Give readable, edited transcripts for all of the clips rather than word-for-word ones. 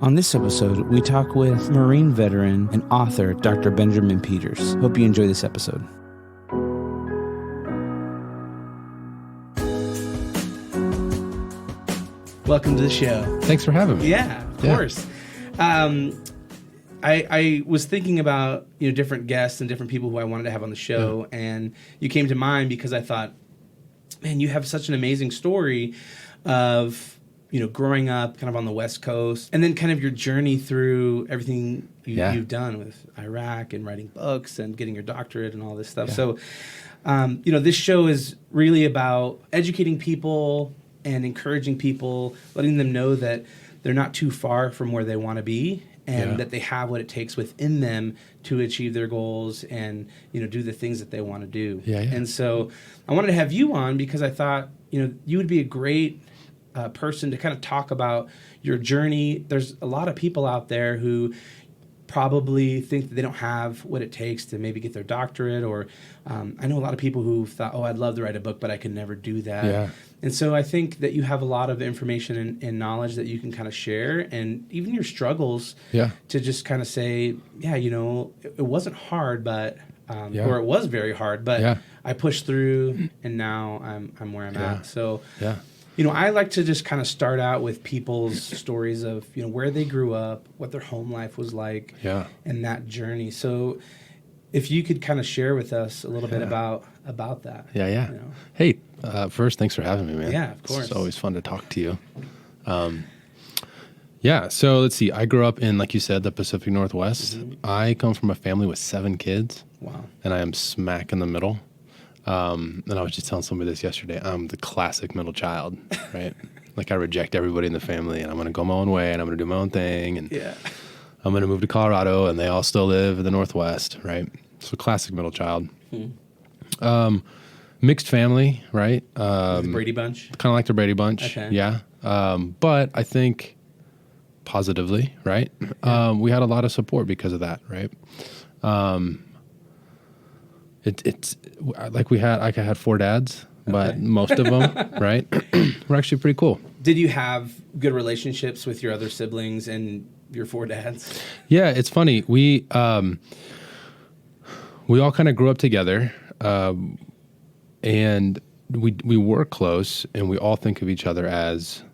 On this episode, we talk with Marine veteran and author Dr. Benjamin Peters. Hope you enjoy this episode. Welcome to the show. Thanks for having me. Yeah, of course. I was thinking about different guests and different people who I wanted to have on the show, and you came to mind because I thought, man, you have such an amazing story of growing up kind of on the West Coast, and then kind of your journey through everything you've done with Iraq and writing books and getting your doctorate and all this stuff. So, this show is really about educating people and encouraging people, letting them know that they're not too far from where they want to be, and that they have what it takes within them to achieve their goals and do the things that they want to do. And so I wanted to have you on because I thought you would be a great person to kind of talk about your journey. There's a lot of people out there who probably think that they don't have what it takes to maybe get their doctorate, or I know a lot of people who thought, I'd love to write a book, but I could never do that. And so I think that you have a lot of information and knowledge that you can kind of share, and even your struggles to just kind of say, it wasn't hard, but or it was very hard, but I pushed through, and now I'm where I'm at. So I like to just kind of start out with people's stories of where they grew up, what their home life was like, and that journey. So if you could kind of share with us a little bit about that. Hey, first, thanks for having me, man. Yeah, of course. It's always fun to talk to you. So let's see. I grew up in, like you said, the Pacific Northwest. I come from a family with 7 kids. Wow. And I am smack in the middle. And I was just telling somebody this yesterday. I'm the classic middle child, right? Like, I reject everybody in the family, and I'm going to go my own way, and I'm going to do my own thing, and I'm going to move to Colorado, and they all still live in the Northwest, right? So classic middle child. Mixed family, right? The Brady Bunch? Kind of like the Brady Bunch, but I think positively, right? We had a lot of support because of that, right? It's like I had 4 dads, but most of them, right, were actually pretty cool. Did you have good relationships with your other siblings and your 4 dads? Yeah, it's funny. We all kind of grew up together, and we were close, and we all think of each other as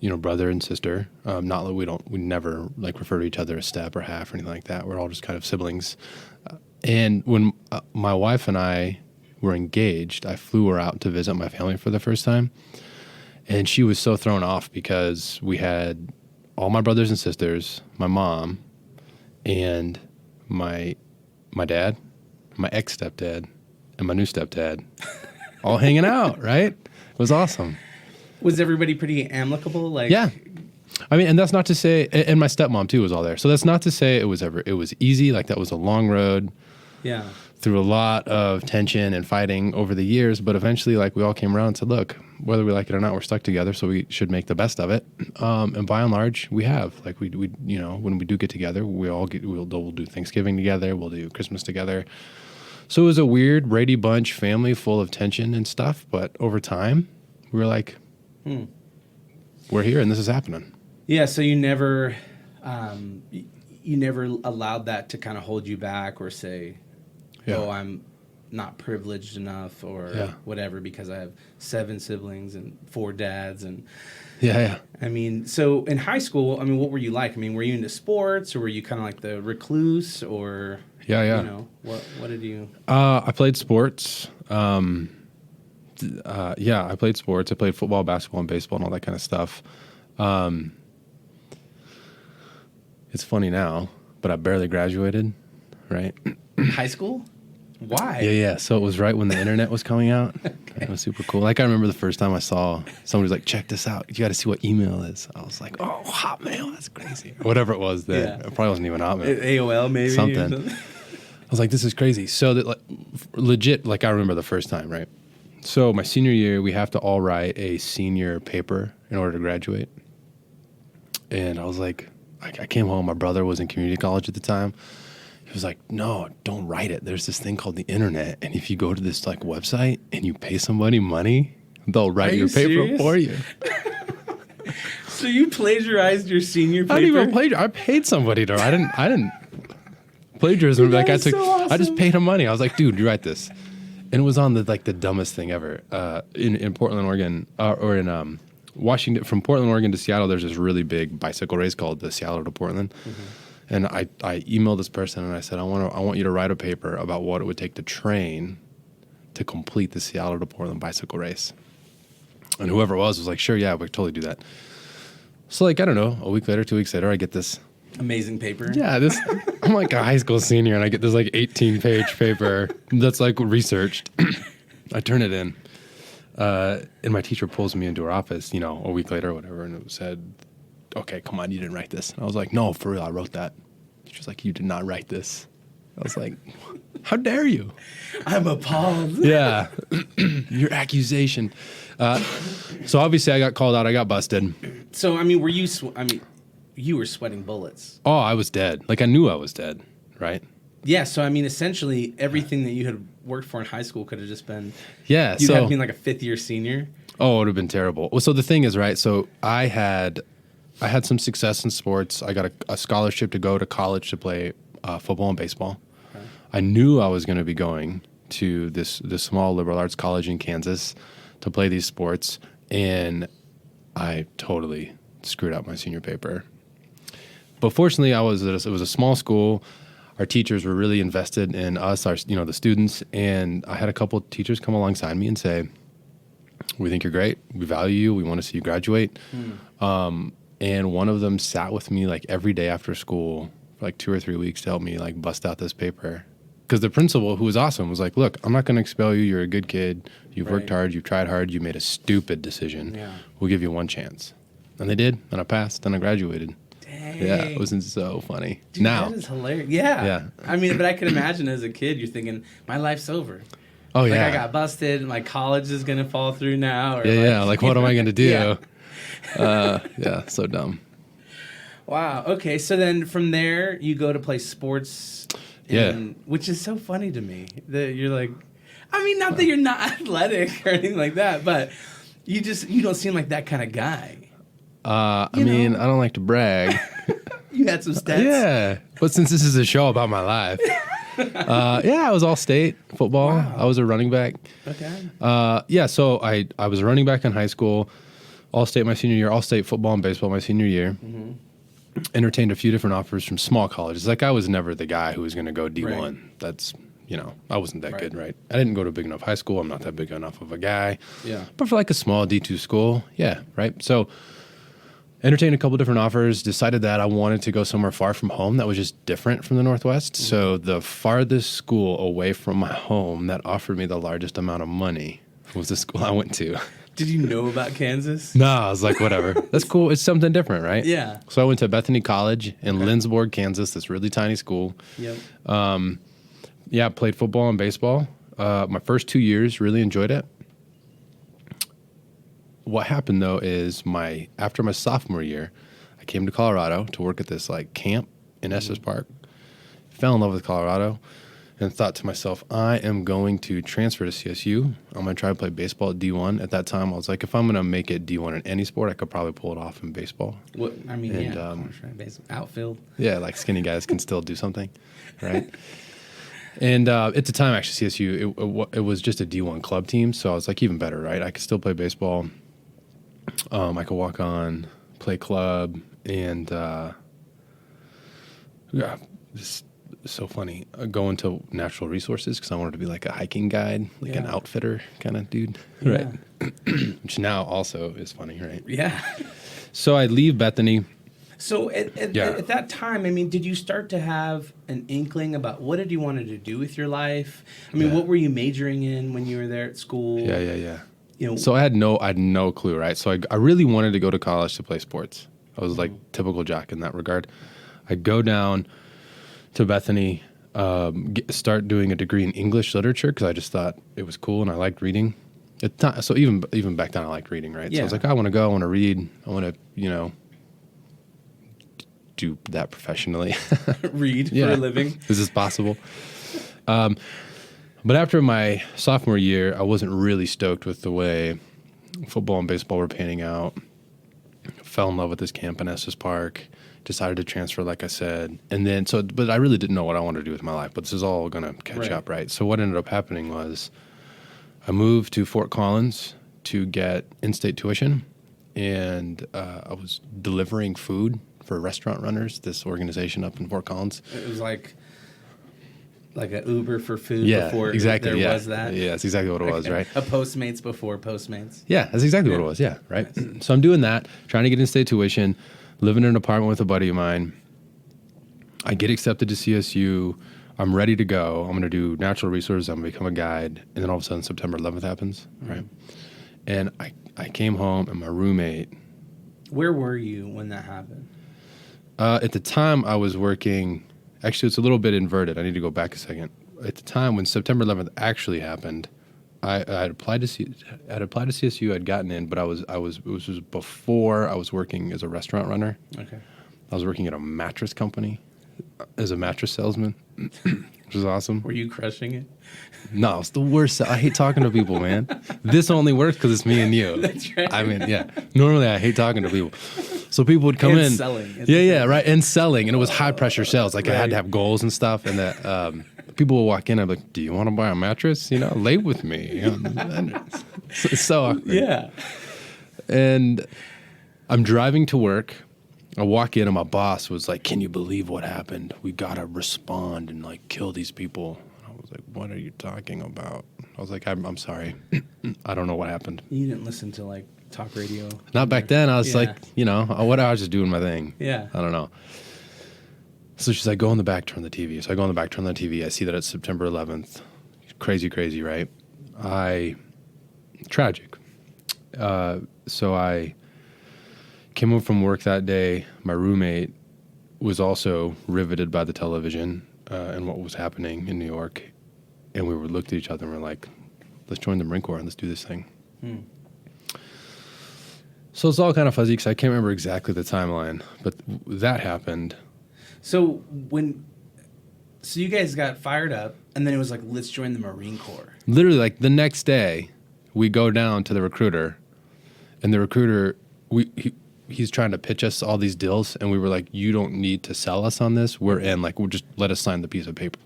brother and sister. Not that we never refer to each other as step or half or anything like that. We're all just kind of siblings. And when my wife and I were engaged, I flew her out to visit my family for the first time. And she was so thrown off because we had all my brothers and sisters, my mom, and my dad, my ex-stepdad, and my new stepdad all hanging out, right? It was awesome. Was everybody pretty amicable? Yeah. I mean, and that's not to say, and my stepmom too was all there. So that's not to say it was easy. Like, that was a long road. Yeah. Through a lot of tension and fighting over the years, but eventually, we all came around and said, look, whether we like it or not, we're stuck together, so we should make the best of it. And by and large, we have. We when we do get together, we'll do Thanksgiving together, we'll do Christmas together. So it was a weird Brady Bunch family full of tension and stuff, but over time, we were like, we're here and this is happening. Yeah, so you never allowed that to kind of hold you back or say, I'm not privileged enough or whatever because I have 7 siblings and 4 dads. And I mean, so in high school, what were you like? Were you into sports, or were you kind of like the recluse, or what did you? I played sports. I played sports. I played football, basketball, and baseball, and all that kind of stuff. It's funny now, but I barely graduated, right? High school? Why? Yeah. So it was right when the internet was coming out. It was super cool. I remember the first time I saw somebody was like, check this out. You got to see what email is. I was like, oh, Hotmail, that's crazy. Or whatever it was then. It probably wasn't even Hotmail. AOL maybe? Something. I was like, this is crazy. So that legit, I remember the first time, right? So my senior year, we have to all write a senior paper in order to graduate. And I was like, I came home. My brother was in community college at the time. He was like, no, don't write it. There's this thing called the internet. And if you go to this website and you pay somebody money, they'll write your paper for you. So you plagiarized your senior paper? I didn't even plagiarize. I paid somebody to. I didn't plagiarism. Like That is so I just awesome. paid him money. I was like, dude, you write this, and it was on the dumbest thing ever. In Portland, Oregon, or in Washington, from Portland, Oregon to Seattle, there's this really big bicycle race called the Seattle to Portland. And I emailed this person and I said, I want you to write a paper about what it would take to train to complete the Seattle to Portland bicycle race. And whoever it was like, sure, yeah, we could totally do that. So like, I don't know, a week later, 2 weeks later, I get this. Amazing paper. Yeah, I'm like a high school senior and I get this like 18-page paper that's like researched. I turn it in. And my teacher pulls me into her office, a week later or whatever, and it said, okay, come on, you didn't write this. And I was like, no, for real, I wrote that. She was like, you did not write this. I was like, how dare you? I'm appalled. Yeah, your accusation. So obviously I got called out. I got busted. So, I mean, you were sweating bullets. Oh, I was dead. Like I knew I was dead, right? Yeah, so, I mean, essentially everything that you had worked for in high school could have just been... Yeah, You'd have been like a fifth-year senior. Oh, it would have been terrible. Well, so the thing is, right, so I had some success in sports. I got a scholarship to go to college to play football and baseball. Okay. I knew I was going to be going to this small liberal arts college in Kansas to play these sports, and I totally screwed up my senior paper. But fortunately, it was a small school. Our teachers were really invested in us, the students, and I had a couple of teachers come alongside me and say, we think you're great. We value you. We want to see you graduate. And one of them sat with me like every day after school for like 2 or 3 weeks to help me like bust out this paper. Because the principal, who was awesome, was like, look, I'm not going to expel you. You're a good kid. You've worked hard. You've tried hard. You made a stupid decision. Yeah. We'll give you one chance. And they did. And I passed. And I graduated. Dang. Yeah, it was so funny. Dude, now. That is hilarious. Yeah. I mean, but I could imagine as a kid, you're thinking, my life's over. Oh, yeah. I got busted. My college is going to fall through now. Or Like, what am I going to do? Yeah. So dumb. Wow. Okay. So then from there, you go to play sports. Which is so funny to me that you're like, I mean, not that you're not athletic or anything like that, but you don't seem like that kind of guy. I mean, I don't like to brag. You had some stats. Yeah. But since this is a show about my life, I was all state football. Wow. I was a running back. Okay. So I was a running back in high school, all state my senior year, all state football and baseball my senior year. Mm-hmm. Entertained a few different offers from small colleges. Like I was never the guy who was going to go D1. Right. That's, I wasn't that good, right? I didn't go to a big enough high school. I'm not that big enough of a guy. Yeah. But for like a small D2 school, yeah, right? So entertained a couple different offers, decided that I wanted to go somewhere far from home that was just different from the Northwest. Mm-hmm. So the farthest school away from my home that offered me the largest amount of money was the school I went to. Did you know about Kansas? No, I was like, whatever. That's cool. It's something different, right? Yeah. So I went to Bethany College in Lindsborg, Kansas, this really tiny school. Yep. Played football and baseball. My first 2 years, really enjoyed it. What happened, though, is after my sophomore year, I came to Colorado to work at this like camp in Estes Park. Fell in love with Colorado. And thought to myself, I am going to transfer to CSU. I'm going to try to play baseball at D1. At that time, I was like, if I'm going to make it D1 in any sport, I could probably pull it off in baseball. What I mean, outfield. Yeah, like skinny guys can still do something, right? And at the time, actually, CSU, it was just a D1 club team, so I was like, even better, right? I could still play baseball. I could walk on, play club, and just so funny. Going to natural resources because I wanted to be like a hiking guide, like an outfitter kind of dude, right? Which now also is funny, right? Yeah. So I leave Bethany. So at that time, I mean, did you start to have an inkling about what did you wanted to do with your life? I mean, what were you majoring in when you were there at school? Yeah. So I had no clue, right? So I really wanted to go to college to play sports. I was like typical jock in that regard. I'd go down to Bethany, start doing a degree in English literature because I just thought it was cool and I liked reading. So even back then I liked reading, right? Yeah. So I was like, I want to go, I want to read, I want to, do that professionally. Read for a living. Is this possible? But after my sophomore year, I wasn't really stoked with the way football and baseball were panning out. fell in love with this camp in Estes Park, decided to transfer, like I said. And then, but I really didn't know what I wanted to do with my life, but this is all going to catch up, right? So what ended up happening was I moved to Fort Collins to get in-state tuition, and I was delivering food for Restaurant Runners, this organization up in Fort Collins. It was like an Uber for food before exactly, there was that? Yeah, that's exactly what it was, right? A Postmates before Postmates. Yeah, that's exactly what it was, yeah, right? Nice. So I'm doing that, trying to get in-state tuition, living in an apartment with a buddy of mine. I get accepted to CSU. I'm ready to go. I'm going to do natural resources. I'm going to become a guide. And then all of a sudden, September 11th happens, right? And I came home, and my roommate... Where were you when that happened? At the time, I was working... Actually, it's a little bit inverted. I need to go back a second. At the time when September 11th actually happened, I had applied to CSU. I'd gotten in, but it was before I was working as a restaurant runner. Okay. I was working at a mattress company as a mattress salesman, which was awesome. Were you crushing it? No, it's the worst. I hate talking to people, man. This only works because it's me and you. That's right. I mean, yeah. Normally, I hate talking to people. So people would come in. Selling. Yeah, right. And selling. And it was high pressure sales. Like I had to have goals and stuff. And that people would walk in and I'd be like, do you want to buy a mattress? You know, lay with me. You know? It's so awkward. Yeah. And I'm driving to work. I walk in and my boss was like, can you believe what happened? We got to respond and like kill these people. And I was like, what are you talking about? I was like, I'm sorry. I don't know what happened. You didn't listen to like talk radio? Not back then. I was like, you know, I was just doing my thing. Yeah. I don't know. So she's like, go in the back, turn the TV. So I go in the back, turn the TV. I see that it's September 11th. Crazy, right? Tragic. So I came home from work that day. My roommate was also riveted by the television and what was happening in New York. And we looked at each other and we're like, let's join the Marine Corps and let's do this thing. So it's all kind of fuzzy because I can't remember exactly the timeline, but that happened. So you guys got fired up, and then it was like, let's join the Marine Corps. Literally, like the next day, we go down to the recruiter, and the recruiter, he's trying to pitch us all these deals, and we were like, you don't need to sell us on this. We're in. Like, we'll just let us sign the piece of paper.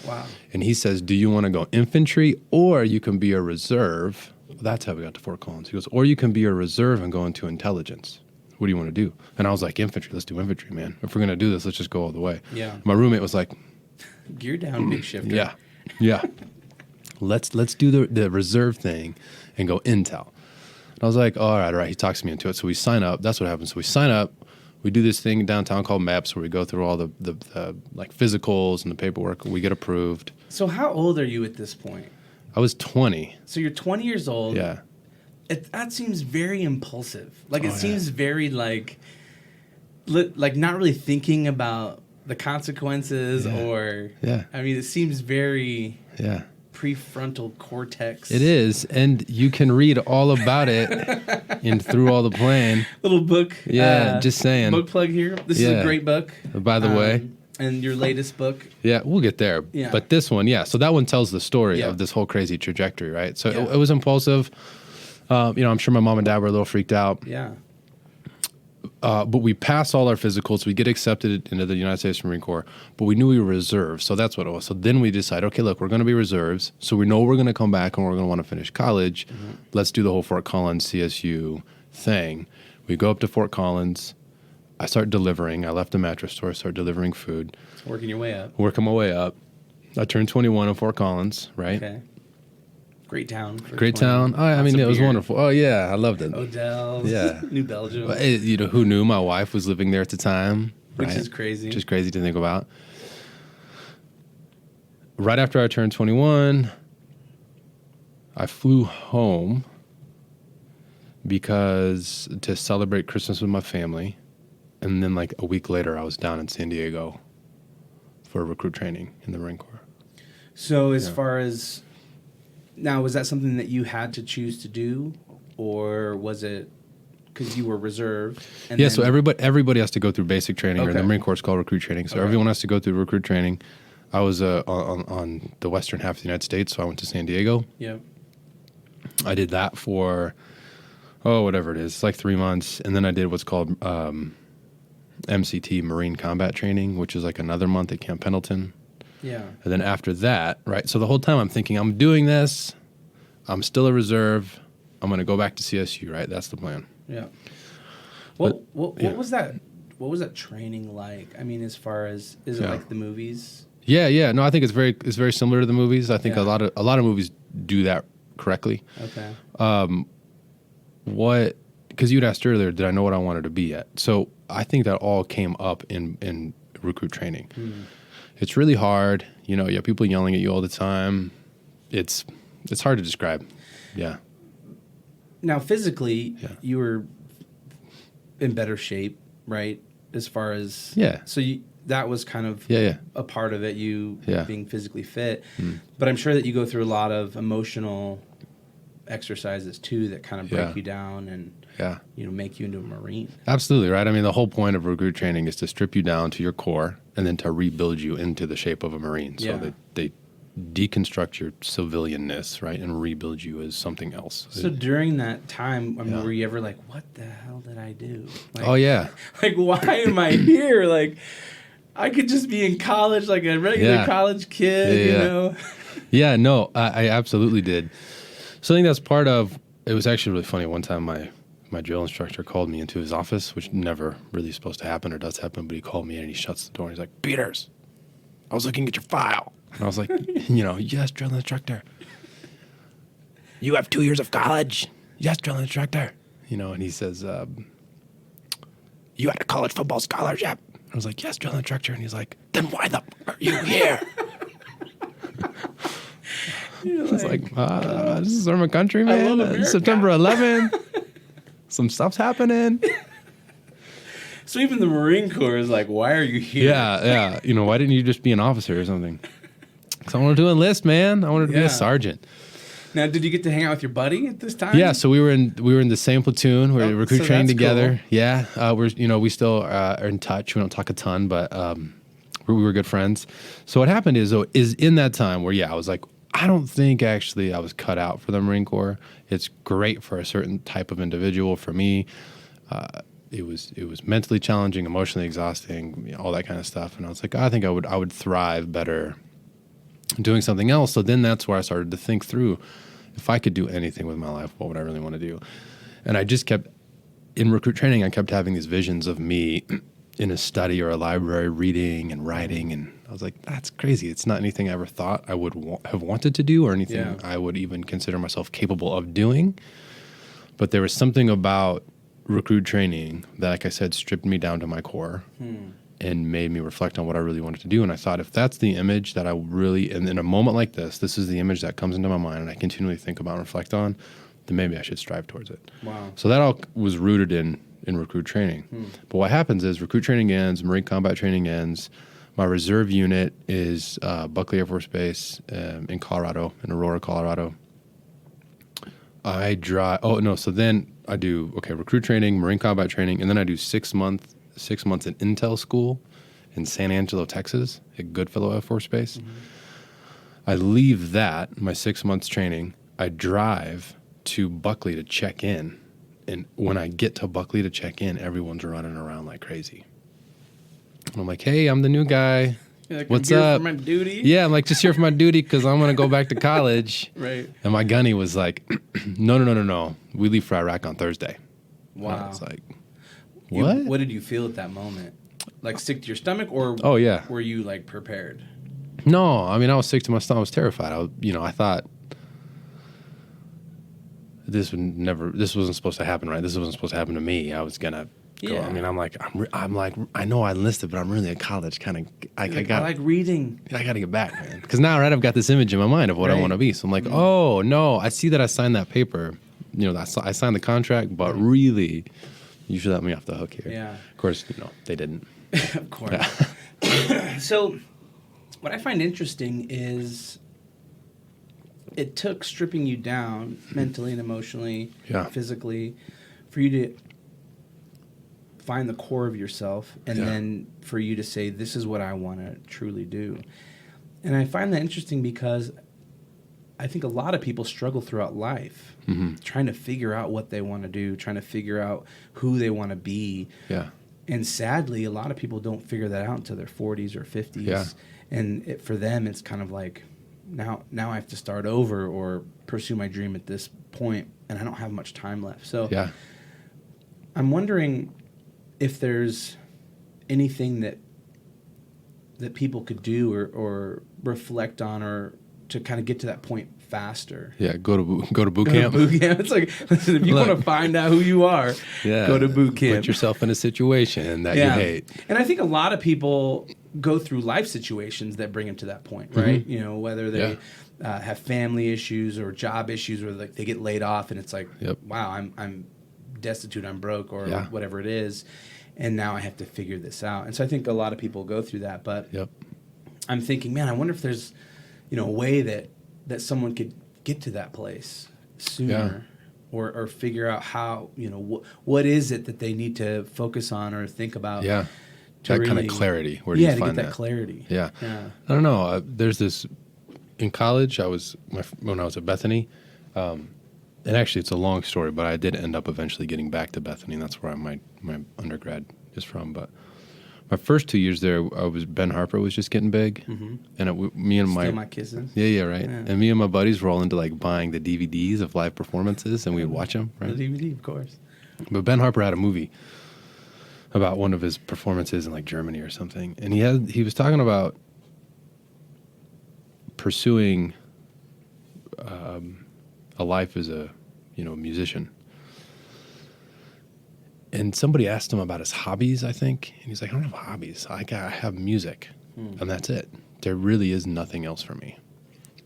Wow. And he says, do you want to go infantry, or you can be a reserve? That's how we got to Fort Collins. He goes, or you can be a reserve and go into intelligence. What do you want to do? And I was like, infantry. Let's do infantry, man. If we're going to do this, let's just go all the way. Yeah. My roommate was like, gear down, big shifter. Yeah. Let's do the reserve thing and go intel. And I was like, all right. He talks me into it. So we sign up. That's what happens. So we sign up. We do this thing downtown called MAPS where we go through all the like physicals and the paperwork. We get approved. So how old are you at this point? I was 20. So you're 20 years old. Yeah. That seems very impulsive. Like it seems very like not really thinking about the consequences or. Yeah. I mean, it seems very. Yeah. Prefrontal cortex. It is, and you can read all about it in Through All the Plan. Little book. Yeah, just saying. Book plug here. This is a great book. By the way. And your latest book. Yeah, we'll get there. Yeah. But this one, so that one tells the story of this whole crazy trajectory, right? So it was impulsive. I'm sure my mom and dad were a little freaked out. Yeah. But we passed all our physicals. We get accepted into the United States Marine Corps, but we knew we were reserves. So that's what it was. So then we decided, okay, look, we're going to be reserves. So we know we're going to come back and we're going to want to finish college. Mm-hmm. Let's do the whole Fort Collins CSU thing. We go up to Fort Collins. I start delivering. I left the mattress store. I start delivering food. Working your way up. Working my way up. I turned 21 in Fort Collins, right? Okay. Great town. Great town. I mean, it was wonderful. Oh, yeah. I loved it. Odell's. Yeah. New Belgium. Who knew my wife was living there at the time? Which right? is crazy. Which is crazy to think about. Right after I turned 21, I flew home to celebrate Christmas with my family. And then like a week later, I was down in San Diego for recruit training in the Marine Corps. So as far as... Now, was that something that you had to choose to do, or was it because you were reserved? So everybody has to go through basic training, or the Marine Corps is called recruit training. So everyone has to go through recruit training. I was on the western half of the United States, so I went to San Diego. Yeah. I did that for whatever it is. It's like 3 months. And then I did what's called MCT, Marine Combat Training, which is like another month at Camp Pendleton. Yeah. And then after that, right? So the whole time I'm thinking, I'm doing this. I'm still a reserve. I'm going to go back to CSU, right? That's the plan. Yeah. What was that? What was that training like? I mean, as far as, is it like the movies? Yeah. No, I think it's very similar to the movies. I think a lot of movies do that correctly. Okay. Because you'd asked earlier, did I know what I wanted to be at? So I think that all came up in recruit training. It's really hard. You know, you have people yelling at you all the time. It's hard to describe. Yeah. Now, physically, you were in better shape, right? As far as so that was kind of a part of it. You being physically fit, but I'm sure that you go through a lot of emotional exercises too that kind of break you down and make you into a Marine. Absolutely, right? I mean, the whole point of recruit training is to strip you down to your core and then to rebuild you into the shape of a Marine. So they deconstruct your civilianness, right, and rebuild you as something else. So during that time, I mean, were you ever like, what the hell did I do? Like, like, why am I here? Like, I could just be in college like a regular college kid, you know? Yeah, no, I absolutely did. So I think that's part of, it was actually really funny. One time my drill instructor called me into his office, which never really supposed to happen or does happen, but he called me in and he shuts the door and he's like, Peters, I was looking at your file. And I was like, yes, drill instructor. You have 2 years of college? Yes, drill instructor. And he says, you had a college football scholarship? I was like, yes, drill instructor. And he's like, then why the are you here? I was like, this is our country, man. It's September 11th. Some stuff's happening. So even the Marine Corps is like, why are you here? Yeah. Why didn't you just be an officer or something? Because I wanted to enlist, man. I wanted to be a sergeant. Now, did you get to hang out with your buddy at this time? Yeah, so we were in the same platoon. We were recruit training together. Cool. Yeah, we still are in touch. We don't talk a ton, but we were good friends. So what happened is in that time where I was like, I don't think actually I was cut out for the Marine Corps. It's great for a certain type of individual. For me, it was mentally challenging, emotionally exhausting, all that kind of stuff. And I was like, I think I would thrive better doing something else. So then that's where I started to think through, if I could do anything with my life, what would I really want to do? And I just kept, in recruit training, I kept having these visions of me in a study or a library reading and writing. And I was like, that's crazy. It's not anything I ever thought I would have wanted to do or anything I would even consider myself capable of doing. But there was something about recruit training that, like I said, stripped me down to my core and made me reflect on what I really wanted to do. And I thought, if that's the image that I really, and in a moment like this is the image that comes into my mind and I continually think about and reflect on, then maybe I should strive towards it. Wow. So that all was rooted in recruit training. But what happens is recruit training ends, Marine combat training ends. My reserve unit is Buckley Air Force Base in Colorado, in Aurora, Colorado. So then I do, recruit training, Marine combat training, and then I do 6 months in intel school in San Angelo, Texas, at Goodfellow Air Force Base. I leave that, my 6 months training, I drive to Buckley to check in. And when I get to Buckley to check in, everyone's running around like crazy. And I'm like, hey, I'm the new guy. Like, what's I'm here up? for my duty? Yeah, I'm like, just here for my duty because I'm going to go back to college. Right. And my gunny was like, no. We leave for Iraq on Thursday. Wow. And I was like, what? What did you feel at that moment? Like sick to your stomach, or were you like prepared? No, I mean, I was sick to my stomach. I was terrified. I thought this wasn't supposed to happen, right? This wasn't supposed to happen to me. I was gonna go. I mean, I'm like, I know I enlisted, but I'm really at college. I like reading. I got to get back, man. Because now, right, I've got this image in my mind of what I want to be. So I'm like, oh no, I see that I signed that paper. I signed the contract, but really, you should let me off the hook here. Yeah. Of course, they didn't. Of course. So, what I find interesting is it took stripping you down mentally and emotionally, physically, for you to find the core of yourself, and then for you to say, this is what I want to truly do. And I find that interesting because I think a lot of people struggle throughout life, trying to figure out what they want to do, trying to figure out who they want to be. Yeah. And sadly, a lot of people don't figure that out until their 40s or 50s. Yeah. And for them, it's kind of like, now I have to start over or pursue my dream at this point, and I don't have much time left. So Yeah. I'm wondering if there's anything that people could do or reflect on, or to kind of get to that point faster. Yeah. Go to boot camp. Go to boot camp. It's like, listen, if you want to find out who you are, go to boot camp. Put yourself in a situation that you hate. And I think a lot of people go through life situations that bring them to that point, right? You know, whether they have family issues or job issues, or like they get laid off, and it's like, wow, I'm destitute, I'm broke, or whatever it is, and now I have to figure this out. And so I think a lot of people go through that. But I'm thinking, man, I wonder if there's, you know, a way that someone could get to that place sooner, or figure out how, you know, what is it that they need to focus on or think about. Yeah. To that really, kind of clarity. Where do you find that clarity? Yeah. I don't know. There's this in college. When I was at Bethany, and actually it's a long story, but I did end up eventually getting back to Bethany. And that's where my undergrad is from. But my first 2 years there, Ben Harper was just getting big, and me and Steal My Kisses. right, and me and my buddies were all into like buying the DVDs of live performances, and we'd watch them. Right, the DVD, of course. But Ben Harper had a movie about one of his performances in like Germany or something, and he was talking about pursuing a life as a musician. And somebody asked him about his hobbies, I think. And he's like, I don't have hobbies. I have music, and that's it. There really is nothing else for me.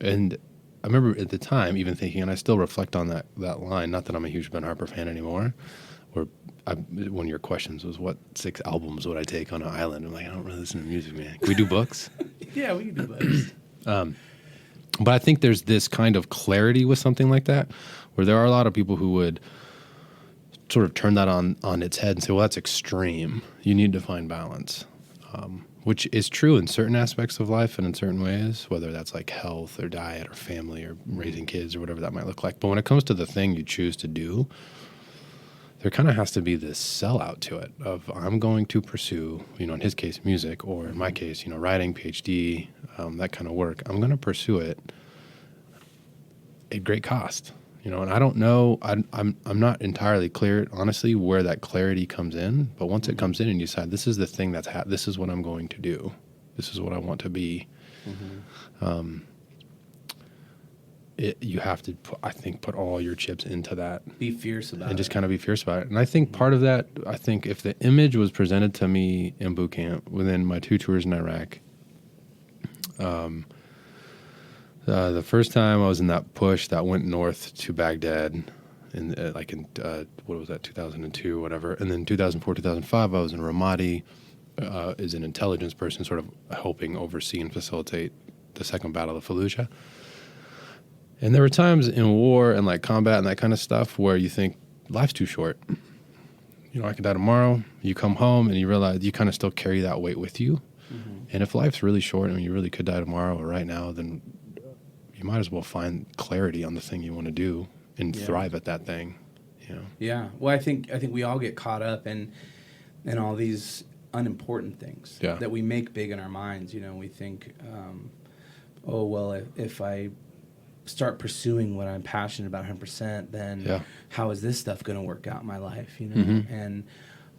And I remember at the time even thinking, and I still reflect on that line, not that I'm a huge Ben Harper fan anymore, one of your questions was, what 6 albums would I take on an island? I'm like, I don't really listen to music, man. Can we do books? Yeah, we can do books. But I think there's this kind of clarity with something like that, where there are a lot of people who would sort of turn that on its head and say, well, that's extreme. You need to find balance, which is true in certain aspects of life and in certain ways, whether that's like health or diet or family or raising kids or whatever that might look like. But when it comes to the thing you choose to do, there kind of has to be this sellout to it of, I'm going to pursue, in his case, music, or in my case, writing, PhD, that kind of work. I'm going to pursue it at great cost. And I don't know, I'm not entirely clear, honestly, where that clarity comes in. But once it comes in and you decide, this is the thing this is what I'm going to do. This is what I want to be. You have to, put all your chips into that. Be fierce about it. And just kind of be fierce about it. And I think part of that, if the image was presented to me in boot camp within my 2 tours in Iraq, the first time I was in that push that went north to Baghdad in what was that, 2002, whatever. And then 2004, 2005, I was in Ramadi as an intelligence person, sort of helping oversee and facilitate the Second Battle of Fallujah. And there were times in war and like combat and that kind of stuff where you think, life's too short. I could die tomorrow. You come home and you realize you kind of still carry that weight with you. And if life's really short and you really could die tomorrow or right now, then you might as well find clarity on the thing you want to do and thrive at that thing. Yeah. Well, I think we all get caught up in all these unimportant things that we make big in our minds. We think, if I start pursuing what I'm passionate about 100%, then how is this stuff going to work out in my life? And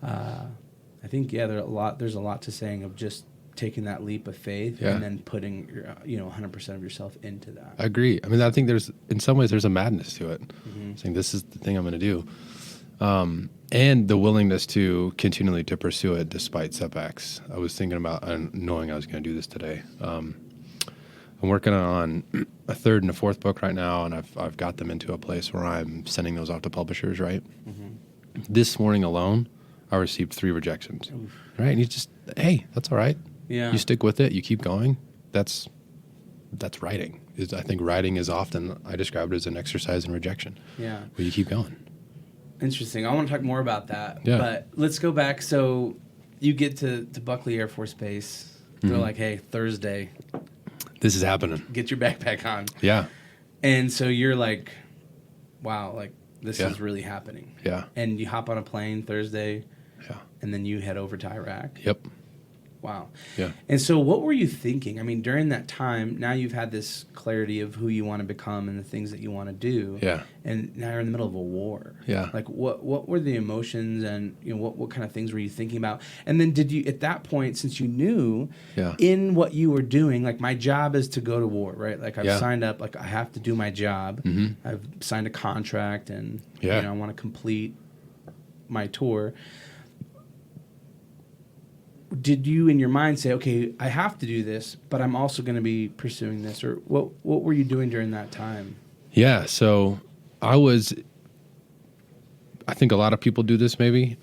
I think there's a lot to saying of just taking that leap of faith and then putting your 100% of yourself into that. I agree. I mean, I think in some ways there's a madness to it, saying this is the thing I'm going to do, and the willingness to continually to pursue it despite setbacks. I was thinking about knowing I was going to do this today. I'm working on a 3rd and a 4th book right now, and I've got them into a place where I'm sending those off to publishers. Right. This morning alone, I received 3 rejections. Oof. Right, and you just, hey, that's all right. Yeah. You stick with it. You keep going. That's writing. I think writing is often, I describe it as an exercise in rejection. Yeah. But you keep going. Interesting. I want to talk more about that. Yeah. But let's go back. So you get to Buckley Air Force Base. They're like, hey, Thursday. This is happening. Get your backpack on. Yeah. And so you're like, wow, like this Yeah. is really happening. Yeah. And you hop on a plane Thursday, Yeah. and then you head over to Iraq. Yep. Wow. Yeah. And so what were you thinking? I mean, during that time, now you've had this clarity of who you want to become and the things that you want to do. Yeah. And now you're in the middle of a war. Yeah. Like what were the emotions and what kind of things were you thinking about? And then did you at that point, since you knew Yeah. in what you were doing, like my job is to go to war, right? Like I've Yeah. signed up, like I have to do my job. Mm-hmm. I've signed a contract and Yeah. I want to complete my tour. Did you in your mind say, okay, I have to do this, but I'm also going to be pursuing this? Or what were you doing during that time? Yeah. So I think a lot of people do this maybe.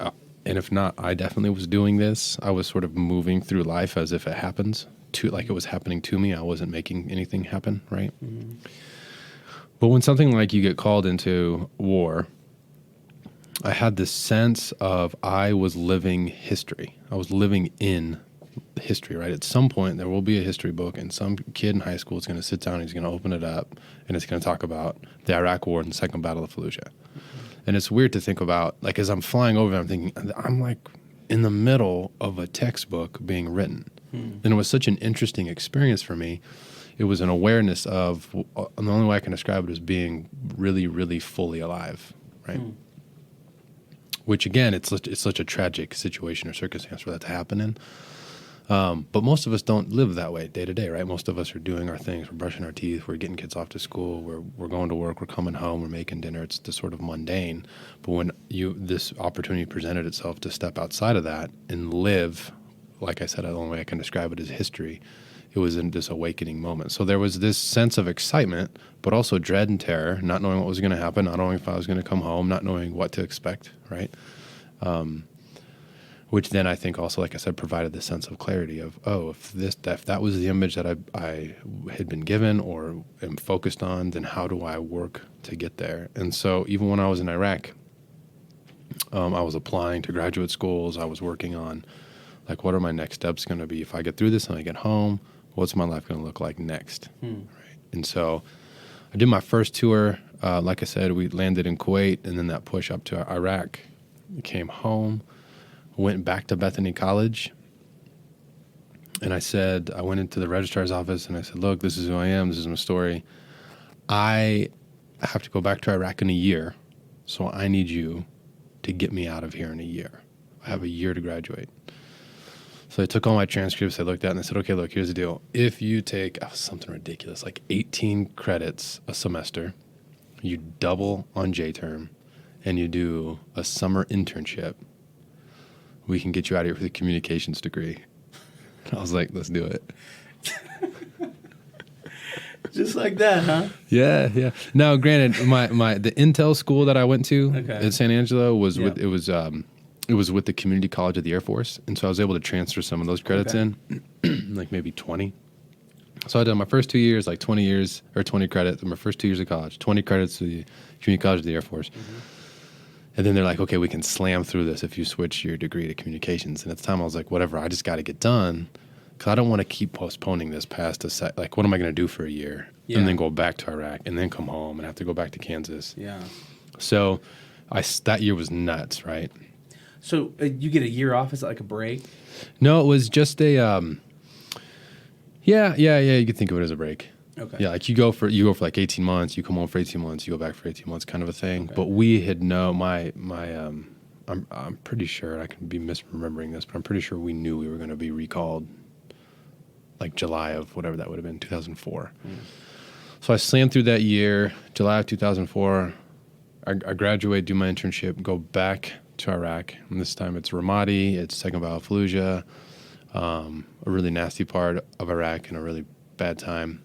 And if not, I definitely was doing this. I was sort of moving through life as if it happens like it was happening to me. I wasn't making anything happen. Right. Mm-hmm. But when something like you get called into war, I had this sense of I was living history. I was living in history, right? At some point, there will be a history book, and some kid in high school is going to sit down, and he's going to open it up, and it's going to talk about the Iraq War and the Second Battle of Fallujah. Mm-hmm. And it's weird to think about, like, as I'm flying over, I'm thinking, I'm like in the middle of a textbook being written. Mm-hmm. And it was such an interesting experience for me. It was an awareness of, the only way I can describe it is being really, really fully alive, right? Mm-hmm. Which again, it's such a tragic situation or circumstance for that to happen in. But most of us don't live that way day to day, right? Most of us are doing our things. We're brushing our teeth. We're getting kids off to school. We're going to work. We're coming home. We're making dinner. It's the sort of mundane. But when this opportunity presented itself to step outside of that and live, like I said, the only way I can describe it is history. It was in this awakening moment. So there was this sense of excitement, but also dread and terror, not knowing what was going to happen, not knowing if I was going to come home, not knowing what to expect, right? Which then I think also, like I said, provided this sense of clarity of, if that was the image that I had been given or am focused on, then how do I work to get there? And so even when I was in Iraq, I was applying to graduate schools. I was working on, like, what are my next steps going to be? If I get through this and I get home, what's my life going to look like next? Right? And so I did my first tour. Like I said, we landed in Kuwait, and then that push up to Iraq. I came home, went back to Bethany College, and I went into the registrar's office, and I said, look, this is who I am. This is my story. I have to go back to Iraq in a year, so I need you to get me out of here in a year. I have a year to graduate. So I took all my transcripts, I looked at it, and I said, okay, look, here's the deal. If you take something ridiculous, like 18 credits a semester, you double on J-term, and you do a summer internship, we can get you out of here with a communications degree. And I was like, let's do it. Just like that, huh? Yeah, yeah. Now, granted, the Intel school that I went to Okay. in San Angelo was it was with the Community College of the Air Force, and so I was able to transfer some of those credits in, like maybe 20. So I did my first 2 years, like 20 years or 20 credits. My first 2 years of college, 20 credits to the Community College of the Air Force. Mm-hmm. And then they're like, okay, we can slam through this if you switch your degree to communications. And at the time I was like, whatever, I just got to get done because I don't want to keep postponing this past like, what am I going to do for a year? Yeah. And then go back to Iraq and then come home and have to go back to Kansas. Yeah. So that year was nuts, right? So you get a year off? Is it like a break? No, it was just a, yeah. You could think of it as a break. Okay. Yeah, like you go for like 18 months, you come home for 18 months, you go back for 18 months, kind of a thing. Okay. But we had I'm pretty sure, I can be misremembering this, but I'm pretty sure we knew we were going to be recalled like July of whatever that would have been, 2004. So I slammed through that year, July of 2004. I graduate, do my internship, go back to Iraq. And this time it's Ramadi, it's Second Battle of Fallujah, a really nasty part of Iraq and a really bad time.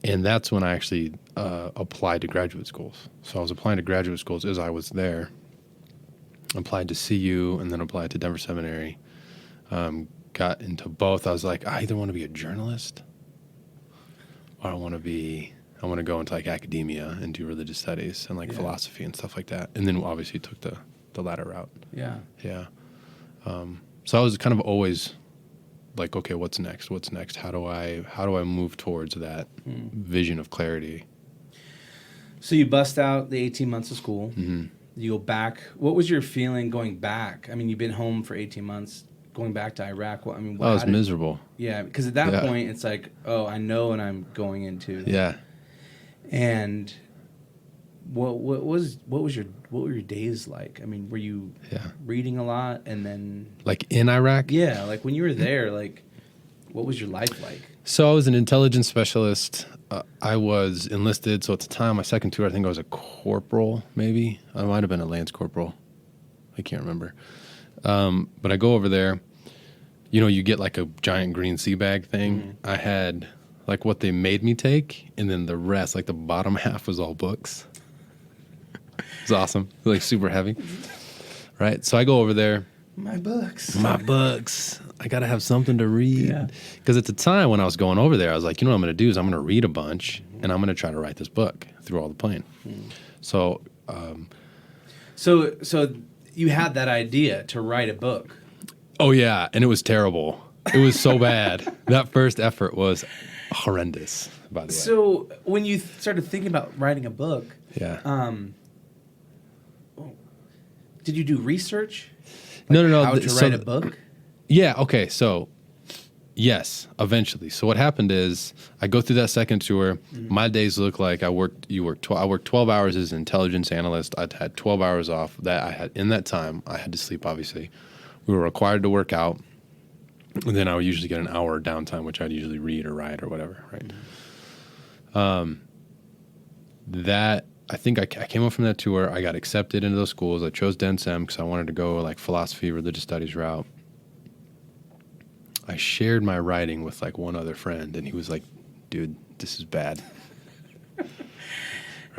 And that's when I actually applied to graduate schools. So I was applying to graduate schools as I was there. Applied to CU and then applied to Denver Seminary. Got into both. I was like, I either want to be a journalist or I want to go into like academia and do religious studies and like philosophy and stuff like that. And then obviously took the latter route. Yeah. Yeah. So I was kind of always like, okay, what's next? How do I move towards that vision of clarity So you bust out the 18 months of school. Mm-hmm. You go back. What was your feeling going back? I mean, you've been home for 18 months. Going back to Iraq. Well, I mean, I was miserable. Yeah, because at that point, it's like, oh, I know what I'm going into. Yeah. And what were your days like? I mean, were you reading a lot and then like in Iraq? Yeah, like when you were there, like what was your life like? So I was an intelligence specialist. I was enlisted. So at the time, my second tour, I think I was a corporal. Maybe I might have been a lance corporal. I can't remember. But I go over there. You know, you get like a giant green sea bag thing. Mm-hmm. I had like what they made me take, and then the rest, like the bottom half, was all books. It's awesome. Like super heavy. Right? So I go over there. My books. I got to have something to read. Because at the time when I was going over there, I was like, you know what I'm going to do is I'm going to read a bunch, and I'm going to try to write this book through all the plane. Mm-hmm. So, so you had that idea to write a book. Oh, yeah, and it was terrible. It was so bad. That first effort was horrendous, by the way. So when you started thinking about writing a book, did you do research? Like No. How to write a book? Yeah, okay, so yes, eventually. So what happened is I go through that second tour. Mm-hmm. My days look like I worked 12 hours as an intelligence analyst. I'd had 12 hours off. In that time, I had to sleep, obviously. We were required to work out, and then I would usually get an hour downtime, which I'd usually read or write or whatever, right? Mm-hmm. I think I came up from that tour. I got accepted into those schools. I chose DenSem because I wanted to go like philosophy, religious studies route. I shared my writing with like one other friend, and he was like, "Dude, this is bad."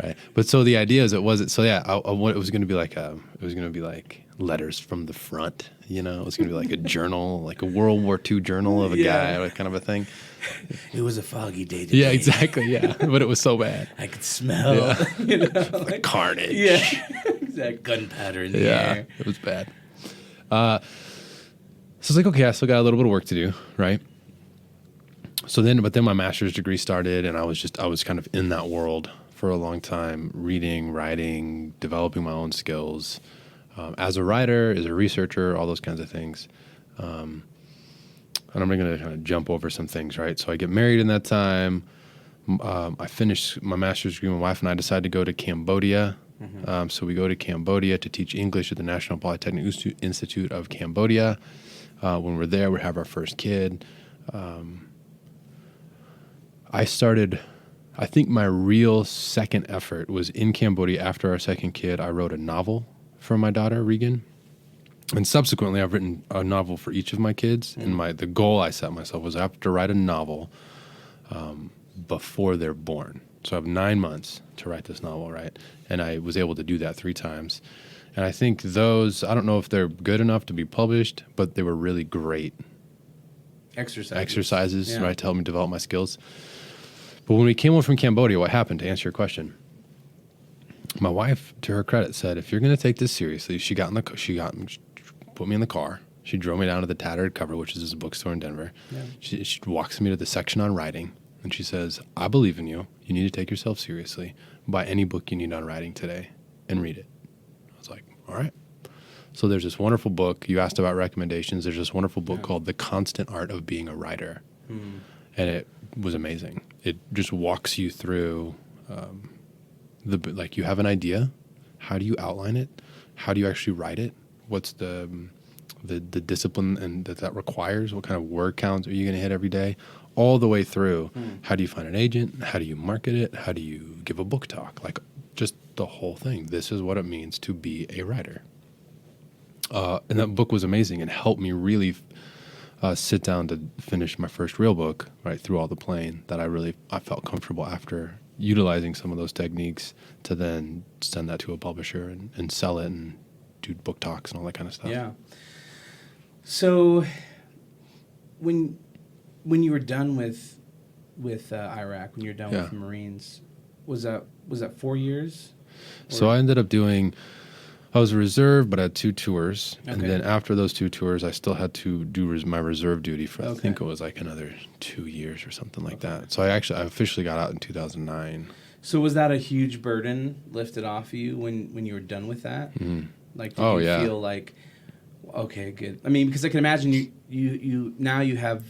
Right. But so the idea is it was going to be like letters from the front, you know, it was going to be like a journal, like a World War II journal of a guy, kind of a thing. It was a foggy day today. Yeah, exactly. Yeah. But it was so bad. I could smell, like carnage. Yeah. Exact gunpowder in the air. It was bad. So it's like, okay, I still got a little bit of work to do. Right. But then my master's degree started, and I was kind of in that world for a long time, reading, writing, developing my own skills as a writer, as a researcher, all those kinds of things. And I'm going to kind of jump over some things, right? So I get married in that time. I finished my master's degree. My wife and I decided to go to Cambodia. Mm-hmm. So we go to Cambodia to teach English at the National Polytechnic Institute of Cambodia. When we're there, we have our first kid. I think my real second effort was in Cambodia. After our second kid, I wrote a novel for my daughter, Regan. And subsequently, I've written a novel for each of my kids. Mm. And the goal I set myself was I have to write a novel before they're born. So I have 9 months to write this novel, right? And I was able to do that 3 times. And I think those, I don't know if they're good enough to be published, but they were really great exercises, right, to help me develop my skills. But when we came home from Cambodia, what happened, to answer your question? My wife, to her credit, said, if you're going to take this seriously, she put me in the car. She drove me down to the Tattered Cover, which is this bookstore in Denver. Yeah. She walks me to the section on writing, and she says, I believe in you. You need to take yourself seriously. Buy any book you need on writing today and read it. I was like, all right. So there's this wonderful book. You asked about recommendations. There's this wonderful book called The Constant Art of Being a Writer. Mm. And it was amazing. It just walks you through you have an idea. How do you outline it? How do you actually write it? What's the discipline and that requires? What kind of word counts are you going to hit every day? All the way through. Mm. How do you find an agent? How do you market it? How do you give a book talk? Like just the whole thing. This is what it means to be a writer. And that book was amazing and helped me really sit down to finish my first real book, right, through all the plane, that I felt comfortable after utilizing some of those techniques to then send that to a publisher and sell it and do book talks and all that kind of stuff. Yeah. So when you were done with Iraq, when you were done with the Marines, was that 4 years? So I ended up I was a reserve, but I had 2 tours. Okay. And then after those 2 tours, I still had to do my reserve duty for, I think it was like another 2 years or something like that. So I officially got out in 2009. So was that a huge burden lifted off you when you were done with that? Mm. Like, did you feel like, okay, good? I mean, because I can imagine you now you have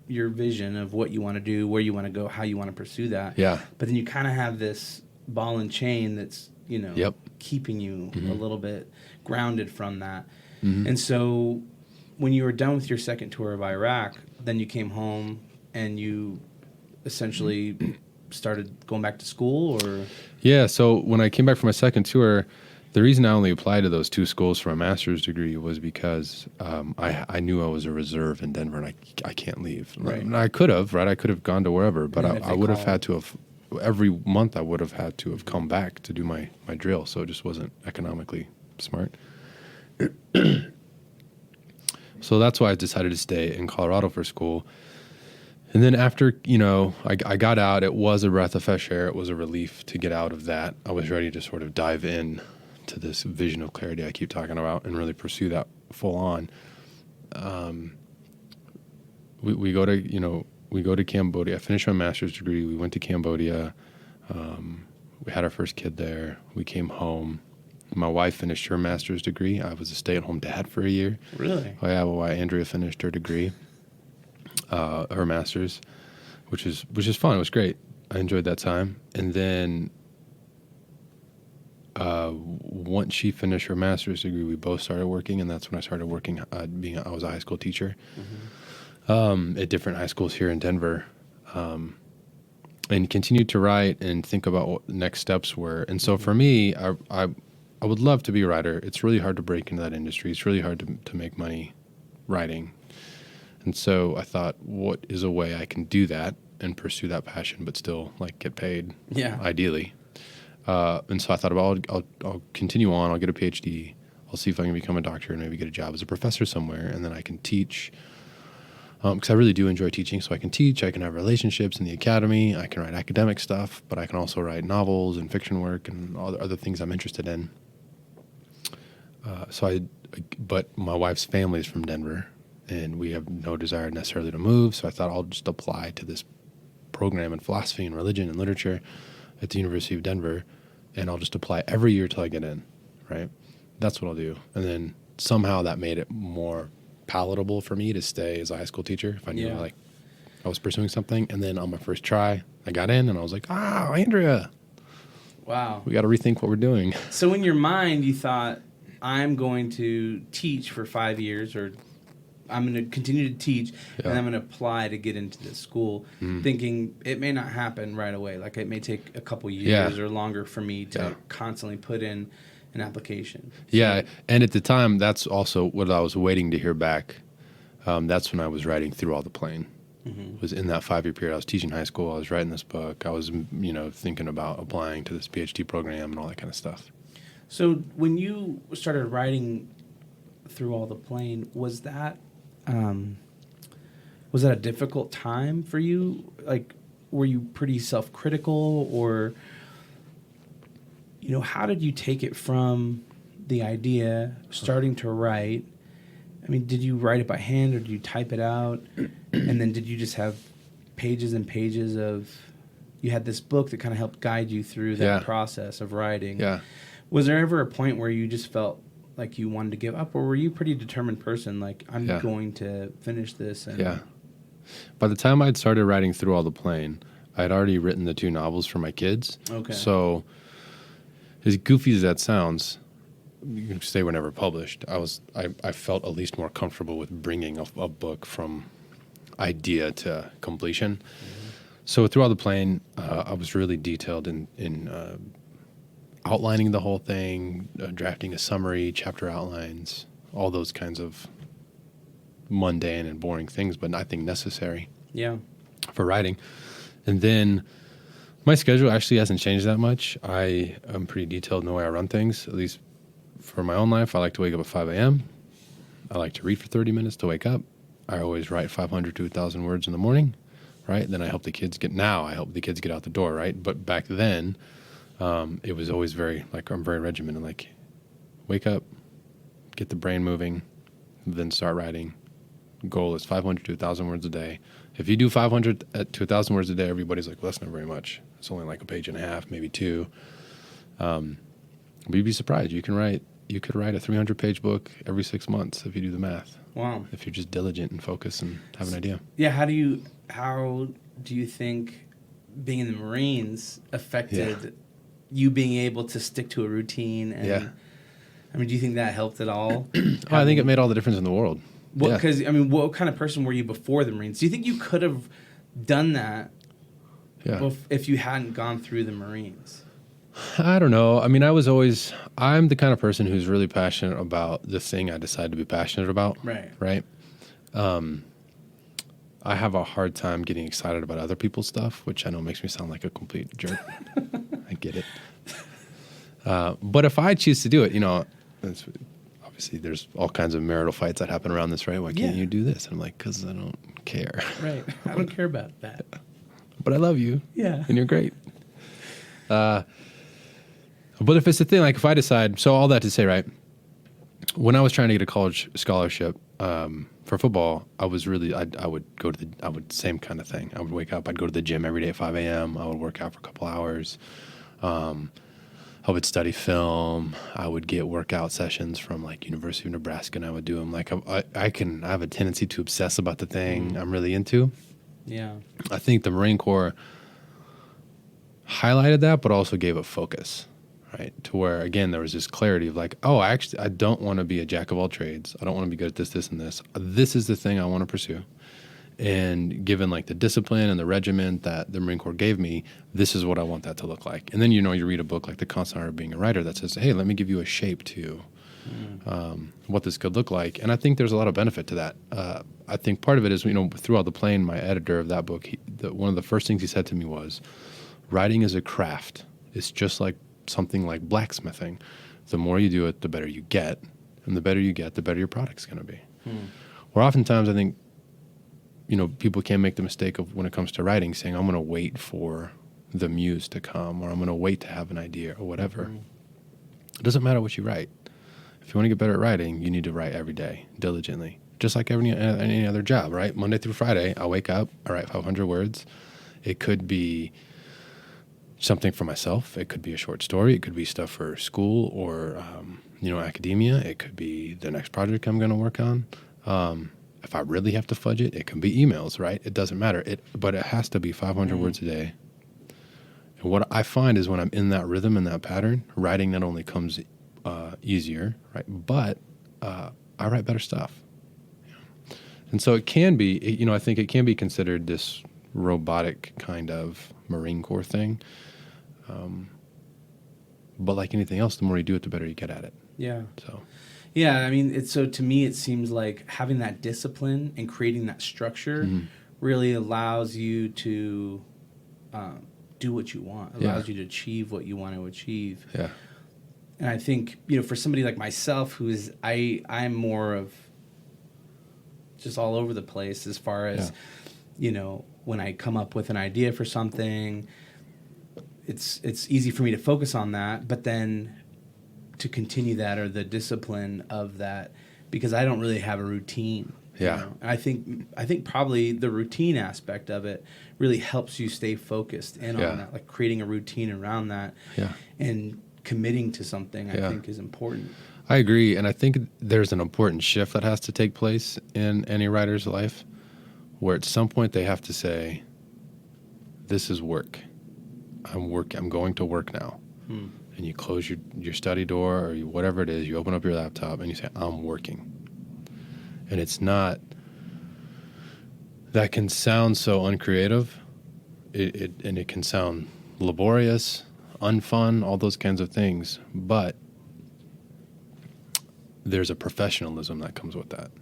your vision of what you want to do, where you want to go, how you want to pursue that. Yeah. But then you kind of have this ball and chain that's, keeping you a little bit grounded from that. Mm-hmm. And so when you were done with your second tour of Iraq, then you came home and you essentially started going back to school, or? Yeah, so when I came back from my second tour, the reason I only applied to those two schools for my master's degree was because I knew I was a reserve in Denver, and I can't leave. Right. And I could have, right? I could have gone to wherever, but I would have had to have, every month I would have had to have come back to do my drill, so it just wasn't economically smart. So that's why I decided to stay in Colorado for school. And then after, I got out, it was a breath of fresh air. It was a relief to get out of that. I was ready to sort of dive in to this vision of clarity I keep talking about and really pursue that full on. We go to Cambodia. I finished my master's degree. We went to Cambodia. We had our first kid there. We came home. My wife finished her master's degree. I was a stay-at-home dad for a year. Really? Oh, yeah. Well, Andrea finished her degree, her master's, which is fun. It was great. I enjoyed that time. And then once she finished her master's degree, we both started working, and that's when I started working. I was a high school teacher at different high schools here in Denver, and continued to write and think about what the next steps were. And so for me, I would love to be a writer. It's really hard to break into that industry. It's really hard to make money writing. And so I thought, what is a way I can do that and pursue that passion, but still get paid? Yeah. Ideally. And so I thought about, I'll continue on. I'll get a PhD. I'll see if I can become a doctor and maybe get a job as a professor somewhere, and then I can teach. Because I really do enjoy teaching, so I can teach. I can have relationships in the academy. I can write academic stuff, but I can also write novels and fiction work and all the other things I'm interested in. But my wife's family is from Denver, and we have no desire necessarily to move. So I thought I'll just apply to this program in philosophy and religion and literature at the University of Denver, and I'll just apply every year till I get in, right? That's what I'll do. And then somehow that made it more palatable for me to stay as a high school teacher if I knew I was pursuing something. And then on my first try, I got in, and I was like, Andrea. Wow. We got to rethink what we're doing. So in your mind, you thought, I'm going to teach for 5 years, or I'm going to continue to teach, and I'm going to apply to get into this school, thinking it may not happen right away. Like, it may take a couple years or longer for me to constantly put in an application. So, and at the time, that's also what I was waiting to hear back. That's when I was writing Through All the Plane. It was in that 5-year period. I was teaching high school. I was writing this book. I was, thinking about applying to this PhD program and all that kind of stuff. So when you started writing Through All the Plane, was that a difficult time for you? Like, were you pretty self-critical, or, how did you take it from the idea, starting to write? I mean, did you write it by hand, or did you type it out? And then did you just have pages and pages of, you had this book that kind of helped guide you through that process of writing? Yeah. Was there ever a point where you just felt like you wanted to give up, or were you a pretty determined person, like, I'm going to finish this? And By the time I'd started writing Through All the Plane, I'd already written the 2 novels for my kids. Okay. So as goofy as that sounds, you can say were never published, I felt at least more comfortable with bringing a book from idea to completion. So Through All the Plane, I was really detailed in outlining the whole thing, drafting a summary, chapter outlines, all those kinds of mundane and boring things, but I think necessary for writing. And then my schedule actually hasn't changed that much. I am pretty detailed in the way I run things, at least for my own life. I like to wake up at 5 a.m. I like to read for 30 minutes to wake up. I always write 500 to 1,000 words in the morning, right? Then I help the kids get out the door, right? But back then, it was always I'm very regimented, like, wake up, get the brain moving, then start writing. Goal is 500 to 1,000 words a day, If you do 500 to 1,000 words a day, everybody's like, well, that's not very much. It's only like a page and a half, maybe two. But you'd be surprised. You could write a 300-page book every 6 months if you do the math. Wow. If you're just diligent and focused and have an idea. Yeah. How do you think being in the Marines affected you being able to stick to a routine? And, I mean, do you think that helped at all? I think it made all the difference in the world. Because, I mean, what kind of person were you before the Marines? Do you think you could have done that if you hadn't gone through the Marines? I don't know. I mean, I'm the kind of person who's really passionate about the thing I decide to be passionate about. Right. I have a hard time getting excited about other people's stuff, which I know makes me sound like a complete jerk. I get it. But if I choose to do it, obviously there's all kinds of marital fights that happen around this, right? Why can't you do this? And I'm like, because I don't care. Right. I don't care about that. But I love you. Yeah. And you're great. But if it's the thing, like if I decide, so all that to say, right, when I was trying to get a college scholarship for football, I would same kind of thing. I would wake up, I'd go to the gym every day at 5 a.m. I would work out for a couple hours. I would study film. I would get workout sessions from like University of Nebraska, and I would do them. Like I have a tendency to obsess about the thing I'm really into. Yeah. I think the Marine Corps highlighted that, but also gave it focus, right? To where, again, there was this clarity of like, oh, I don't want to be a jack of all trades. I don't want to be good at this, this, and this. This is the thing I want to pursue. And given like the discipline and the regiment that the Marine Corps gave me, this is what I want that to look like. And then, you read a book like The Constant Art of Being a Writer that says, hey, let me give you a shape to what this could look like. And I think there's a lot of benefit to that. I think part of it is, throughout the plane, my editor of that book, one of the first things he said to me was, writing is a craft. It's just like something like blacksmithing. The more you do it, the better you get. And the better you get, the better your product's going to be. Where oftentimes I think, people can make the mistake of, when it comes to writing, saying, I'm going to wait for the muse to come, or I'm going to wait to have an idea, or whatever. It doesn't matter what you write. If you want to get better at writing, you need to write every day, diligently. Just like any other job, right? Monday through Friday, I wake up, I write 500 words. It could be something for myself. It could be a short story. It could be stuff for school or, academia. It could be the next project I'm going to work on. If I really have to fudge it, it can be emails, right? It doesn't matter. But it has to be 500 words a day. And what I find is when I'm in that rhythm and that pattern, writing not only comes easier, right? But I write better stuff. And so it can be, I think it can be considered this robotic kind of Marine Corps thing. But like anything else, the more you do it, the better you get at it. Yeah. So. Yeah, I mean, so to me, it seems like having that discipline and creating that structure really allows you to do what you want. Allows you to achieve what you want to achieve. Yeah. And I think, for somebody like myself, I'm more of just all over the place as far as, when I come up with an idea for something, it's easy for me to focus on that, but then to continue that, or the discipline of that, because I don't really have a routine. Yeah. And I think probably the routine aspect of it really helps you stay focused in on that, like creating a routine around that. Yeah. And committing to something, I think, is important. I agree, and I think there's an important shift that has to take place in any writer's life, where at some point they have to say, this is work. I'm going to work now. And you close your study door, or whatever it is, you open up your laptop and you say, I'm working. And it's not, that can sound so uncreative, and it can sound laborious, unfun, all those kinds of things, but there's a professionalism that comes with that.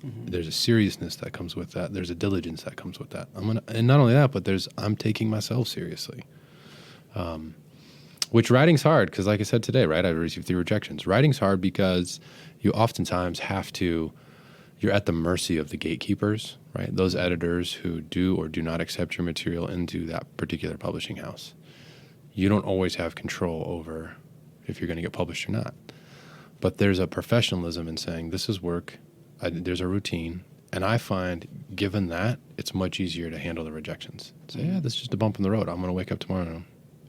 There's a seriousness that comes with that. There's a diligence that comes with that. And not only that, but I'm taking myself seriously. Which writing's hard, because like I said today, right, I received 3 rejections. Writing's hard because you oftentimes you're at the mercy of the gatekeepers, right? Those editors who do or do not accept your material into that particular publishing house. You don't always have control over if you're going to get published or not. But there's a professionalism in saying, this is work, there's a routine, And I find, given that, it's much easier to handle the rejections. Say, yeah, this is just a bump in the road. I'm going to wake up tomorrow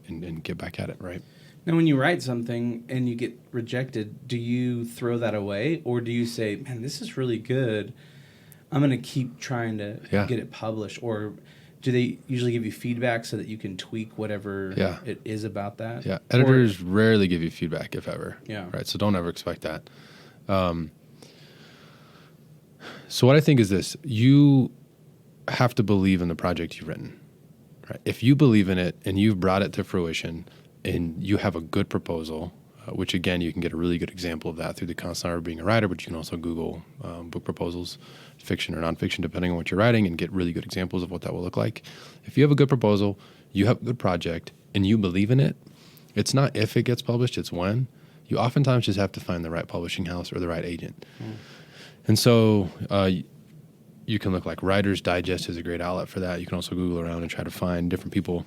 and get back at it, right? Now, when you write something and you get rejected, do you throw that away? Or do you say, man, this is really good. I'm going to keep trying to get it published? Or do they usually give you feedback so that you can tweak whatever it is about that? Yeah, editors rarely give you feedback, if ever. Yeah. Right, so don't ever expect that. So what I think is this. You have to believe in the project you've written. Right? If you believe in it and you've brought it to fruition and you have a good proposal, which again, you can get a really good example of that through the Constant Art of Being a Writer, but you can also Google book proposals, fiction or nonfiction, depending on what you're writing, and get really good examples of what that will look like. If you have a good proposal, you have a good project, and you believe in it, it's not if it gets published, it's when. You oftentimes just have to find the right publishing house or the right agent. And so you can look like Writer's Digest is a great outlet for that. You can also Google around and try to find different people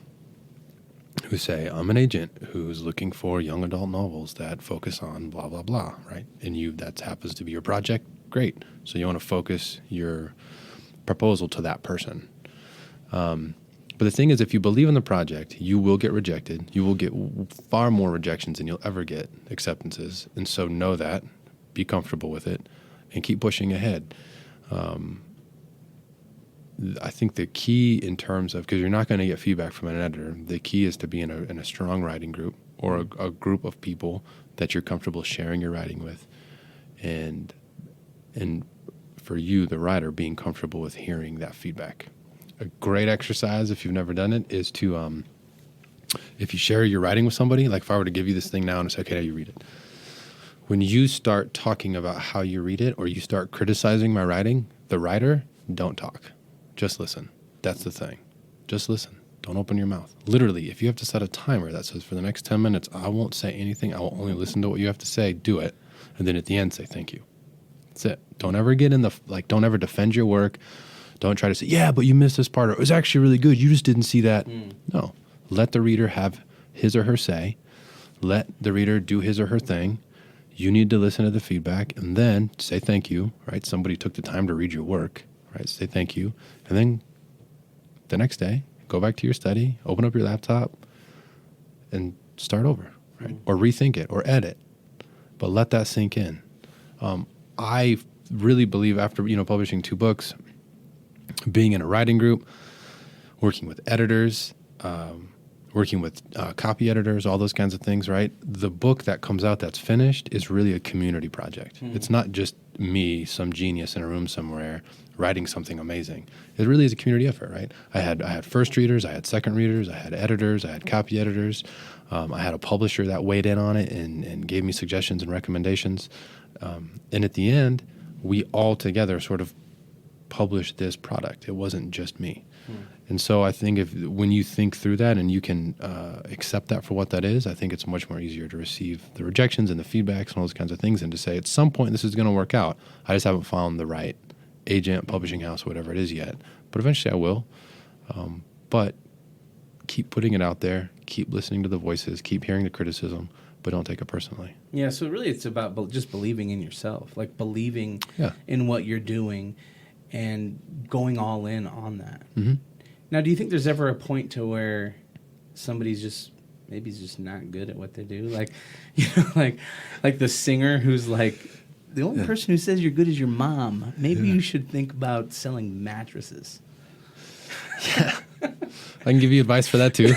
who say, I'm an agent who's looking for young adult novels that focus on blah, blah, blah, right? And that happens to be your project, great. So you want to focus your proposal to that person. But the thing is, if you believe in the project, you will get rejected. You will get far more rejections than you'll ever get acceptances. And so know that, be comfortable with it, and keep pushing ahead. I think the key in terms of, because you're not going to get feedback from an editor, the key is to be in a strong writing group or a group of people that you're comfortable sharing your writing with. And for you, the writer, being comfortable with hearing that feedback. A great exercise, if you've never done it, is to, if you share your writing with somebody, like if I were to give you this thing now and say, okay, now you read it. When you start talking about how you read it or you start criticizing my writing, the writer, don't talk. Just listen. That's the thing. Just listen. Don't open your mouth. Literally, if you have to set a timer that says for the next 10 minutes, I won't say anything. I will only listen to what you have to say. Do it. And then at the end, say thank you. That's it. Don't ever don't ever defend your work. Don't try to say, yeah, but you missed this part, or it was actually really good. You just didn't see that. No. Let the reader have his or her say. Let the reader do his or her thing. You need to listen to the feedback and then say thank you, right? Somebody took the time to read your work, right? Say thank you. And then the next day, go back to your study, open up your laptop, and start over, right? Or rethink it or edit. But let that sink in. I really believe after, publishing 2 books, being in a writing group, working with editors, working with copy editors, all those kinds of things, right? The book that comes out that's finished is really a community project. It's not just me, some genius in a room somewhere, writing something amazing. It really is a community effort, right? I had first readers, I had second readers, I had editors, I had copy editors. I had a publisher that weighed in on it and gave me suggestions and recommendations. And at the end, we all together sort of published this product. It wasn't just me. And so I think when you think through that and you can accept that for what that is, I think it's much more easier to receive the rejections and the feedbacks and all those kinds of things and to say at some point this is going to work out. I just haven't found the right agent, publishing house, whatever it is yet. But eventually I will. But keep putting it out there, keep listening to the voices, keep hearing the criticism, but don't take it personally. Yeah, so really it's about just believing in yourself, like believing in what you're doing and going all in on that. Mm-hmm. Now, do you think there's ever a point to where somebody's just not good at what they do? Like, like the singer who's like, the only person who says you're good is your mom. Maybe you should think about selling mattresses. Yeah. I can give you advice for that too.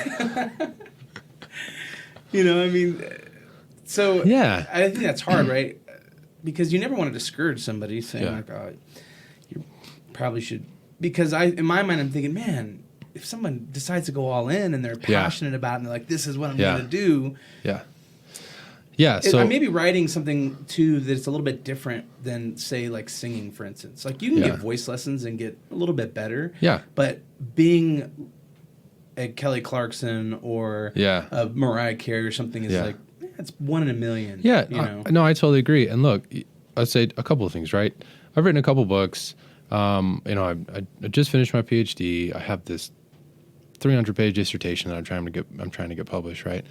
So I think that's hard, right? Because you never want to discourage somebody saying oh, you probably should. Because in my mind, I'm thinking, man, if someone decides to go all in and they're passionate about it and they're like, this is what I'm going to do. Yeah. So I may be writing something too that's a little bit different than, say, like singing, for instance. Like you can get voice lessons and get a little bit better. Yeah. But being a Kelly Clarkson or a Mariah Carey or something is like, it's 1 in a million. Yeah. No, I totally agree. And look, I'd say a couple of things, right? I've written a couple books. I just finished my PhD. I have this 300-page dissertation that I'm trying to get published, right?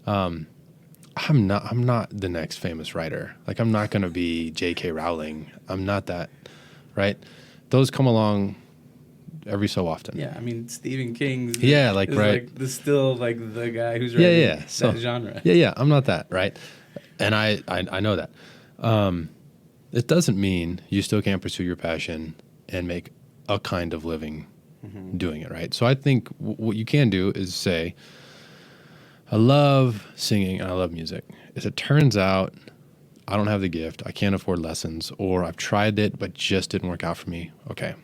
I'm not the next famous writer. Like I'm not going to be J.K. Rowling. I'm not that, right? those come along every so often. Yeah, I mean Stephen King's Like is right. like still like the guy who's writing that So, genre. I'm not that, right? And I know that. It doesn't mean you still can't pursue your passion and make a kind of living doing it, right? So I think what you can do is say, I love singing and I love music. If it turns out I don't have the gift, I can't afford lessons, or I've tried it but just didn't work out for me, okay,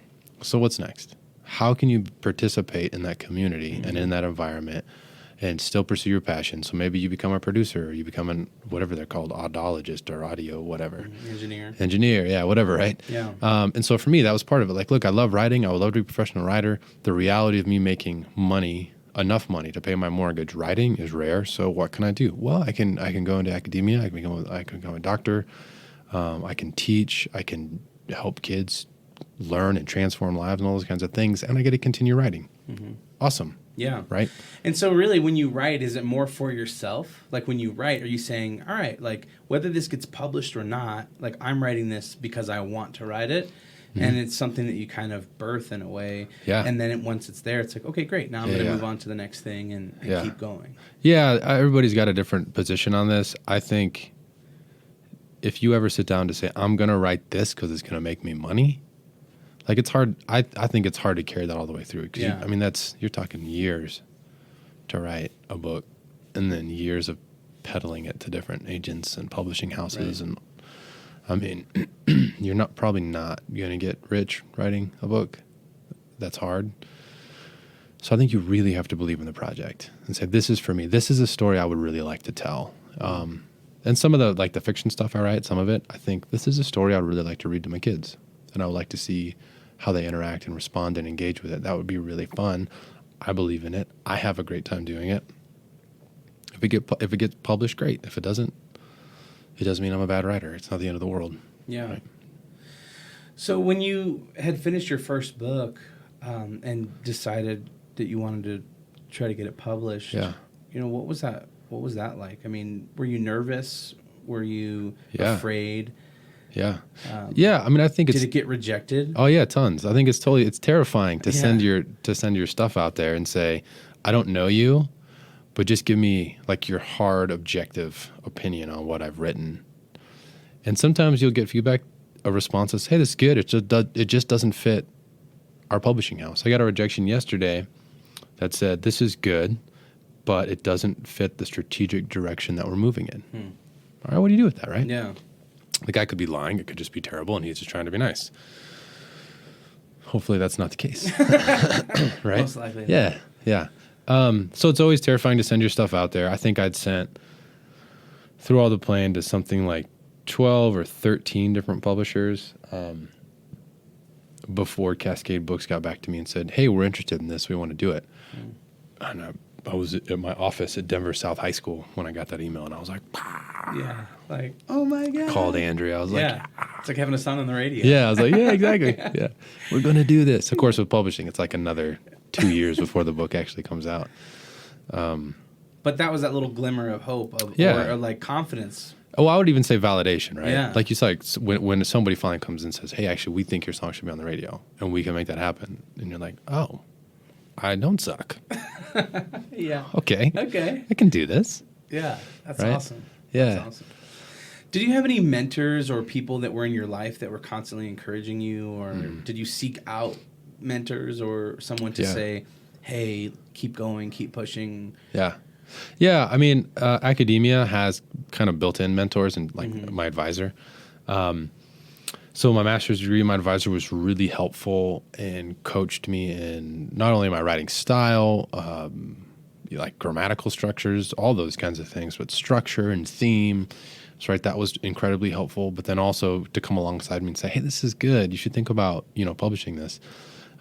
so what's next? How can you participate in that community and in that environment and still pursue your passion? So maybe you become a producer, or you become whatever they're called, audiologist or audio, whatever. Engineer, yeah, whatever, right? Yeah. And so for me, that was part of it. Like, look, I love writing. I would love to be a professional writer. The reality of me making money, enough money to pay my mortgage, writing is rare. So what can I do? Well, I can go into academia. I can become a doctor. I can teach. I can help kids learn and transform lives and all those kinds of things. And I get to continue writing. Awesome. Yeah. Right. And so really when you write, is it more for yourself? Like when you write, are you saying, all right, like whether this gets published or not, like I'm writing this because I want to write it. And it's something that you kind of birth in a way. Yeah. And then once it's there, it's like, okay, great. Now I'm going to move on to the next thing and keep going. Yeah. Everybody's got a different position on this. I think if you ever sit down to say, I'm going to write this because it's going to make me money, like it's hard. I think it's hard to carry that all the way through. Cause you're talking years to write a book and then years of peddling it to different agents and publishing houses. Right. And you're probably not going to get rich writing a book. That's hard. So I think you really have to believe in the project and say, this is for me. This is a story I would really like to tell. And some of the fiction stuff I write, some of it, I think this is a story I would really like to read to my kids. And I would like to see how they interact and respond and engage with it. That would be really fun. I believe in it. I have a great time doing it. If it gets published, great. If it doesn't, it doesn't mean I'm a bad writer. It's not the end of the world. Yeah. Right? So when you had finished your first book and decided that you wanted to try to get it published, what was that? What was that like? I mean, were you nervous? Were you afraid? Yeah. I think did it get rejected? Oh yeah, tons. I think it's terrifying to send your stuff out there and say, I don't know you, but just give me like your hard, objective opinion on what I've written. And sometimes you'll get feedback, a response that says, hey, this is good. It just doesn't fit our publishing house. I got a rejection yesterday that said, this is good, but it doesn't fit the strategic direction that we're moving in. All right, what do you do with that, right? Yeah. The guy could be lying. It could just be terrible, and he's just trying to be nice. Hopefully that's not the case. Right? Most likely. Yeah. So it's always terrifying to send your stuff out there. I think I'd sent through all the plan to something like 12 or 13 different publishers before Cascade Books got back to me and said, hey, we're interested in this. We want to do it. And I was at my office at Denver South High School when I got that email, and I was like, oh my God. I called Andrea. I was like, it's like having a song on the radio. Yeah, I was like, yeah, exactly. Yeah, we're going to do this. Of course, with publishing, it's like another 2 years before the book actually comes out. But that was that little glimmer of hope or like confidence. Oh, I would even say validation, right? Yeah. Like you said, when somebody finally comes and says, hey, actually, we think your song should be on the radio, and we can make that happen. And you're like, oh, I don't suck. Yeah. Okay. I can do this. Yeah. That's awesome. Yeah. That's awesome. Did you have any mentors or people that were in your life that were constantly encouraging you, or did you seek out mentors or someone to say, hey, keep going, keep pushing? Yeah. I mean, academia has kind of built-in mentors and like my advisor. So my master's degree, my advisor was really helpful and coached me in not only my writing style, like grammatical structures, all those kinds of things, but structure and theme. So that was incredibly helpful. But then also to come alongside me and say, hey, this is good. You should think about, publishing this.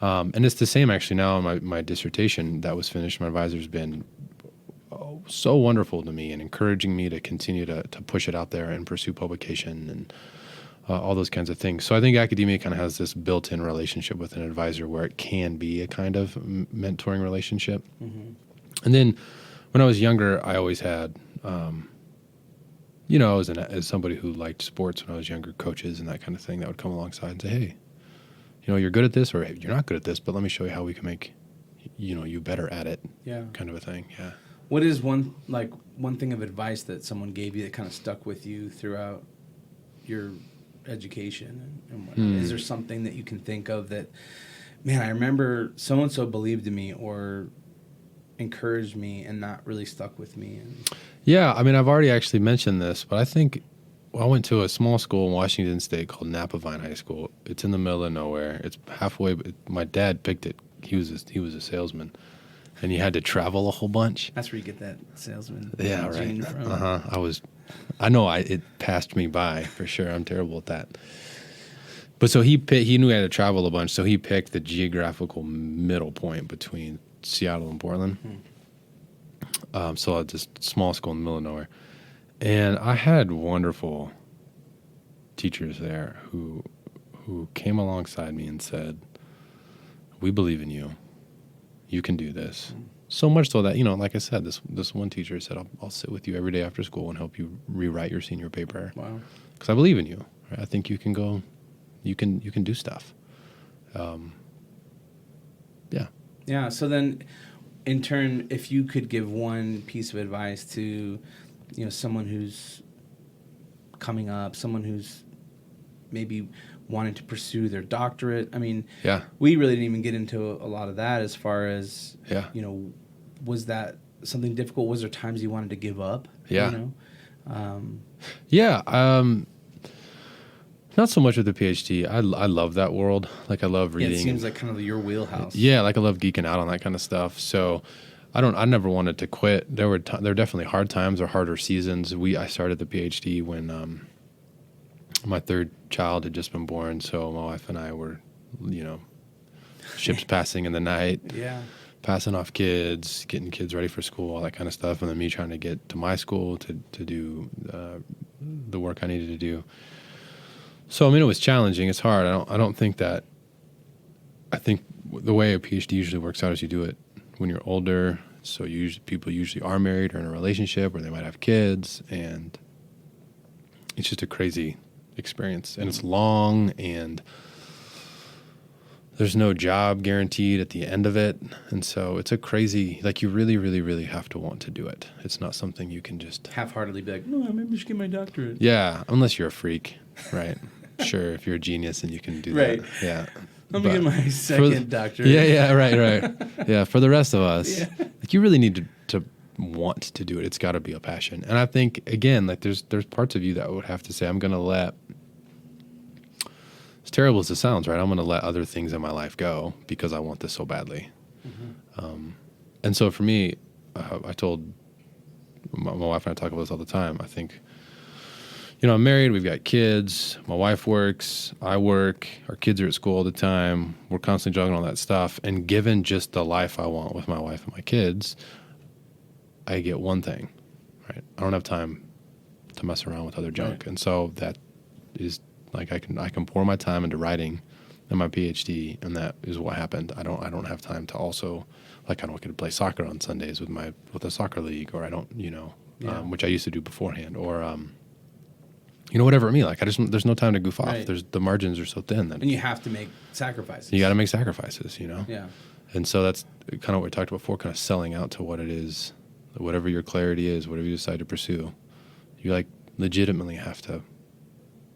And it's the same actually now in my dissertation that was finished. My advisor's been so wonderful to me and encouraging me to continue to push it out there and pursue publication and all those kinds of things. So I think academia kind of has this built-in relationship with an advisor where it can be a kind of mentoring relationship. And then when I was younger, I always had, as somebody who liked sports when I was younger, coaches and that kind of thing that would come alongside and say, hey, you're good at this or you're not good at this, but let me show you how we can make, you better at it. Yeah. Kind of a thing. Yeah. What is one thing of advice that someone gave you that kind of stuck with you throughout your education? And whatnot? Is there something that you can think of that, man, I remember so-and-so believed in me or encouraged me and not really stuck with me? Yeah, I mean, I've already actually mentioned this, but I think I went to a small school in Washington State called Napavine High School. It's in the middle of nowhere. It's halfway. My dad picked it. He was a salesman, and you had to travel a whole bunch. That's where you get that salesman gene from. It passed me by for sure. I'm terrible at that. But so he knew he had to travel a bunch, so he picked the geographical middle point between Seattle and Portland. So just small school in the middle of nowhere. And I had wonderful teachers there who came alongside me and said, "We believe in you. You can do this." So much so that, like I said, this one teacher said, I'll sit with you every day after school and help you rewrite your senior paper. Wow. Because I believe in you. Right? I think you can go, you can do stuff. Yeah. Yeah. So then, in turn, if you could give one piece of advice to, someone who's coming up, someone who's maybe wanting to pursue their doctorate. I mean, we really didn't even get into a lot of that as far as, was that something difficult? Was there times you wanted to give up? Yeah. Not so much with the PhD. I love that world. Like I love reading. It seems like kind of your wheelhouse. Yeah, like I love geeking out on that kind of stuff. So I never wanted to quit. There were definitely hard times or harder seasons. I started the PhD when my third child had just been born. So my wife and I were, ships passing in the night. Yeah. Passing off kids, getting kids ready for school, all that kind of stuff. And then me trying to get to my school to do the work I needed to do. So, I mean, it was challenging. It's hard. I don't think that. I think the way a PhD usually works out is you do it when you're older. So people usually are married or in a relationship, or they might have kids, and it's just a crazy experience. And it's long, and there's no job guaranteed at the end of it. And so it's a crazy. Like you really, really, really have to want to do it. It's not something you can just half-heartedly be like, no, maybe I should get my doctorate. Yeah, unless you're a freak, right? Sure, if you're a genius and you can do right. that. Yeah. Let me get my second doctorate. Yeah, right. Yeah, for the rest of us, like you really need to want to do it. It's got to be a passion. And I think, again, like there's parts of you that would have to say, I'm going to let, as terrible as it sounds, right? I'm going to let other things in my life go because I want this so badly. Mm-hmm. And so for me, I told my wife and I talk about this all the time. I think, I'm married, we've got kids, my wife works, I work, our kids are at school all the time, we're constantly juggling all that stuff, and given just the life I want with my wife and my kids, I get one thing, right? I don't have time to mess around with other junk. Right. And so that is, like, I can pour my time into writing and my PhD, and that is what happened. I don't have time to also, like, I don't get to play soccer on Sundays with a soccer league, or I don't, which I used to do beforehand, or whatever it means. Like there's no time to goof off. Right. The margins are so thin that. And you have to make sacrifices. You got to make sacrifices, Yeah. And so that's kind of what we talked about before, kind of selling out to what it is, whatever your clarity is, whatever you decide to pursue. You like legitimately have to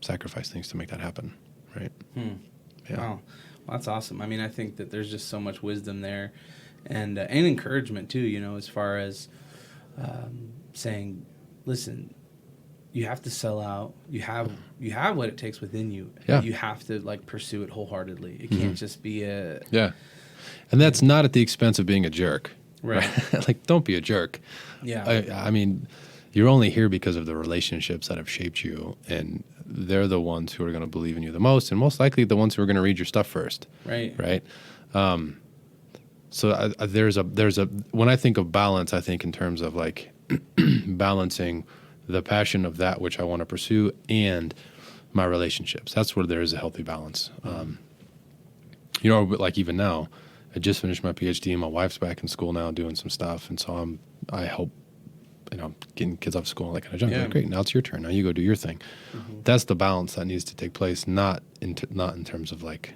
sacrifice things to make that happen, right? Yeah. Wow. Well, that's awesome. I mean, I think that there's just so much wisdom there, and encouragement too. As far as saying, listen. You have to sell out. You have what it takes within you. Yeah. You have to pursue it wholeheartedly. It can't just be a and that's not at the expense of being a jerk, right? Like don't be a jerk. Yeah. I mean, you're only here because of the relationships that have shaped you, and they're the ones who are going to believe in you the most, and most likely the ones who are going to read your stuff first. Right. So there's a when I think of balance, I think in terms of like balancing the passion of that which I want to pursue and my relationships. That's where there is a healthy balance. Like even now, I just finished my PhD and my wife's back in school now doing some stuff. And so I help, getting kids off school and that kind of junk. Yeah. Like, great, now it's your turn. Now you go do your thing. Mm-hmm. That's the balance that needs to take place, not in terms of like,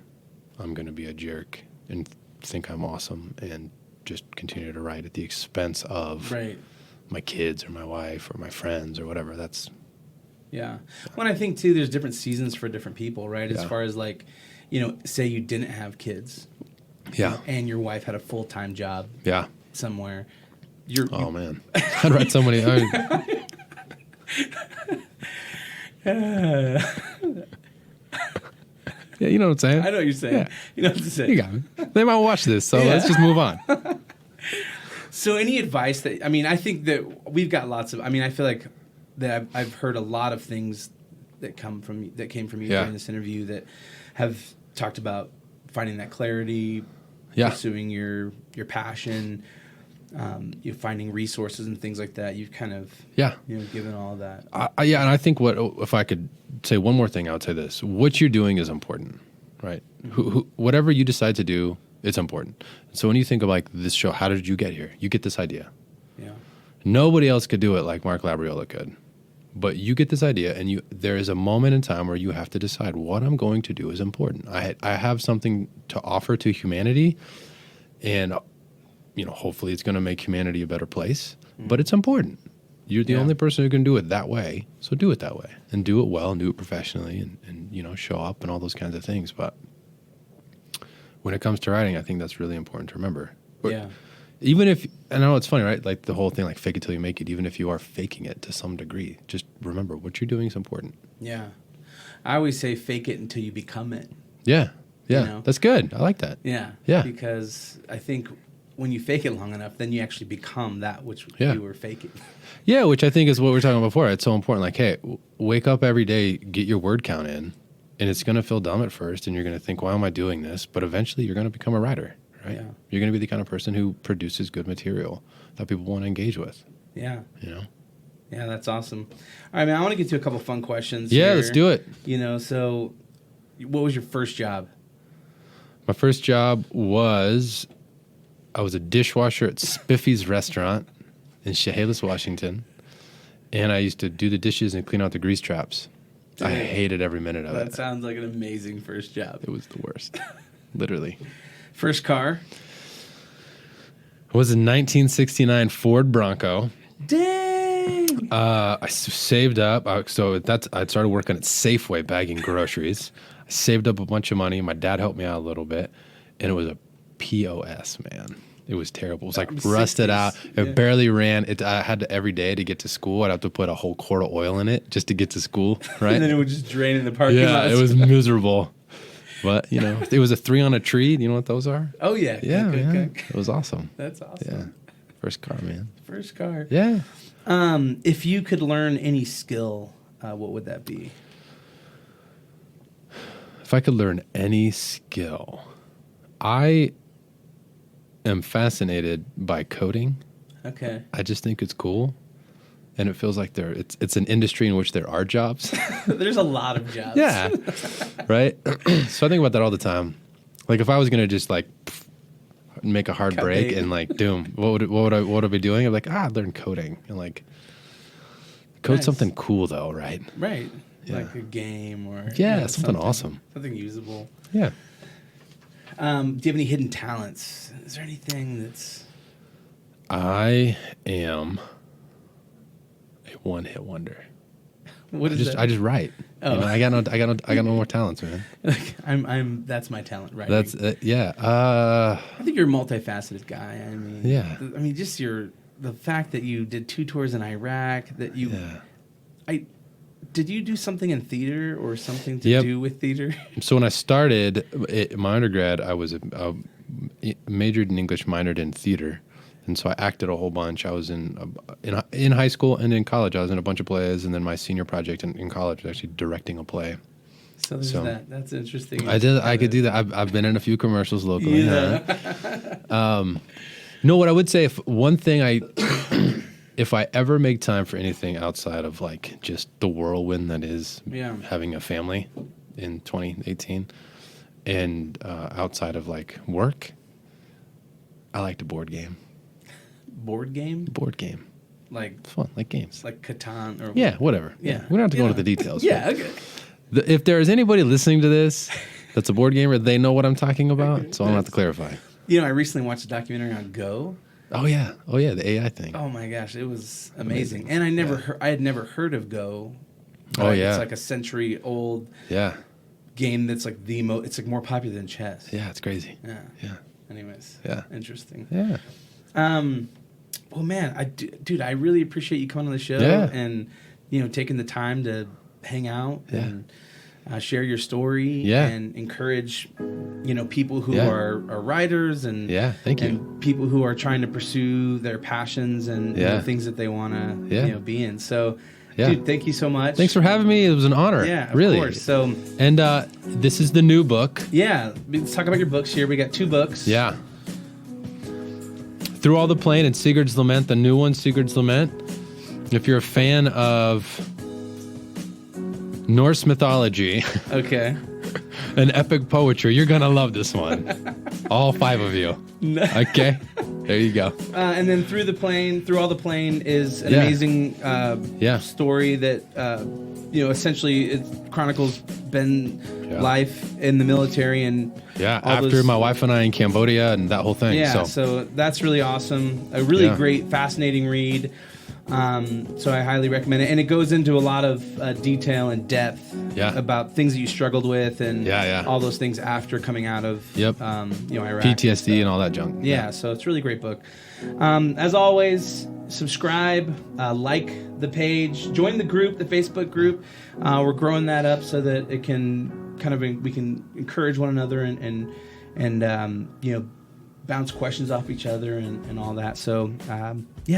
I'm going to be a jerk and think I'm awesome and just continue to write at the expense of my kids or my wife or my friends or whatever. That's yeah. Well, I think too, there's different seasons for different people, right? As Yeah. far as like, say you didn't have kids, yeah, and your wife had a full-time job yeah. somewhere. Oh man, I'd write so many. Yeah, you know what I'm saying? I know what you're saying. Yeah. You know what I'm saying. You got me. They might watch this, so let's just move on. So any advice that, I think that we've got lots of, I feel like that I've heard a lot of things that came from you during this interview that have talked about finding that clarity, pursuing your passion, you finding resources and things like that. You've kind of, given all of that. Yeah, and I think if I could say one more thing, I would say this. What you're doing is important, right? Whatever you decide to do, it's important. So when you think of like this show, how did you get here? You get this idea. Yeah. Nobody else could do it like Mark Labriola could. But you get this idea, and there is a moment in time where you have to decide what I'm going to do is important. I have something to offer to humanity, and hopefully it's going to make humanity a better place. But it's important. You're the only person who can do it that way, so do it that way, and do it well, and do it professionally, and show up and all those kinds of things. But when it comes to writing, I think that's really important to remember. Yeah. Even if, and I know it's funny, right? Like the whole thing, like fake it till you make it. Even if you are faking it to some degree, just remember what you're doing is important. Yeah. I always say fake it until you become it. Yeah. Yeah. That's good. I like that. Yeah. Yeah. Because I think when you fake it long enough, then you actually become that which you were faking. Yeah, which I think is what we were talking about before. It's so important. Like, hey, wake up every day, get your word count in, and it's going to feel dumb at first, and you're going to think, why am I doing this? But eventually you're going to become a writer, right? Yeah. You're going to be the kind of person who produces good material that people want to engage with. Yeah. Yeah, that's awesome. All right, man, I want to get to a couple fun questions. Yeah, here. let's do it. So what was your first job? My first job was I was a dishwasher at Spiffy's restaurant in Chehalis, Washington, and I used to do the dishes and clean out the grease traps. I hated every minute of it. That sounds like an amazing first job. It was the worst, literally. First car? It was a 1969 Ford Bronco. Dang! I saved up. I'd started working at Safeway bagging groceries. I saved up a bunch of money. My dad helped me out a little bit, and it was a POS, man. It was terrible. It was like rusted 60s. Out. It barely ran. I had to, every day to get to school, I'd have to put a whole quart of oil in it just to get to school, right? And then it would just drain in the parking lot. Yeah, it was miserable. But, it was a 3 on a tree. You know what those are? Oh, yeah. Yeah, man. It was awesome. That's awesome. Yeah. First car, man. First car. Yeah. If you could learn any skill, what would that be? If I could learn any skill, I am fascinated by coding. Okay. I just think it's cool. And it feels like it's an industry in which there are jobs. There's a lot of jobs. Yeah. Right? So I think about that all the time. Like if I was going to just like make a hard break and like doom, what would I be doing? I'm like, I'd learn coding and like code something cool though, right? Right. Yeah. Like a game or something awesome. Something usable. Yeah. Do you have any hidden talents? Is there anything that's... I am a one-hit wonder. What is that? I just write. Oh. I got no more talents, man. Like that's my talent, right? That's I think you're a multifaceted guy. Yeah. Just the fact that you did 2 tours in Iraq, that you did you do something in theater or something to do with theater? So when I started my undergrad, I was majored in English, minored in theater. And so I acted a whole bunch. I was in high school and in college. I was in a bunch of plays, and then my senior project in college was actually directing a play. So there's that. That's interesting. I could do that. I've been in a few commercials locally. Yeah. No, what I would say, if I ever make time for anything outside of like just the whirlwind that is having a family in 2018, and outside of like work, I like to board game. Board game? Board game. Like it's fun, like games. Like Catan or... Yeah, whatever. Yeah. We don't have to go into the details. Yeah, okay. If there is anybody listening to this that's a board gamer, they know what I'm talking about, so I don't have to clarify. You know, I recently watched a documentary on Go. Oh yeah, the AI thing. Oh my gosh, it was amazing. And I had never heard of Go. Oh yeah, it's like a century old game that's like it's like more popular than chess. Yeah, it's crazy. Yeah. Anyways. Yeah. Interesting. Yeah. Well, man, dude, I really appreciate you coming on the show and taking the time to hang out and share your story and encourage people who are writers and thank you. and people who are trying to pursue their passions and things that they want to be in. So. Yeah. Dude, thank you so much. Thanks for having me. It was an honor. Yeah, really. Of course. So, and this is the new book. Yeah, let's talk about your books here. We got 2 books. Yeah. Through All the Plain and Sigurd's Lament, the new one, Sigurd's Lament. If you're a fan of Norse mythology, and epic poetry, you're gonna love this one. All 5 of you. Okay. There you go. And then Through All the Plain is an amazing story that essentially it chronicles Ben's life in the military and after my wife and I in Cambodia and that whole thing. So that's really awesome. A really great, fascinating read. So I highly recommend it, and it goes into a lot of detail and depth about things that you struggled with and all those things after coming out of Iraq, PTSD and all that junk. So it's a really great book. As always, subscribe, like the page, join the group, the Facebook group. We're growing that up so that it can we can encourage one another and bounce questions off each other and all that. So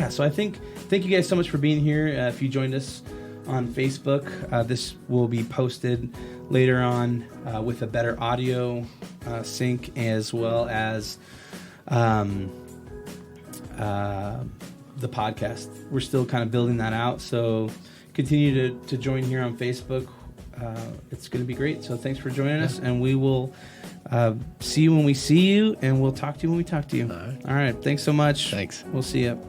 so I thank you guys so much for being here. If you joined us on Facebook, this will be posted later on with a better audio sync, as well as the podcast. We're still kind of building that out, so continue to join here on Facebook. It's going to be great. So thanks for joining us, and we will see you when we see you, and we'll talk to you when we talk to you. All right. Thanks so much. Thanks. We'll see you.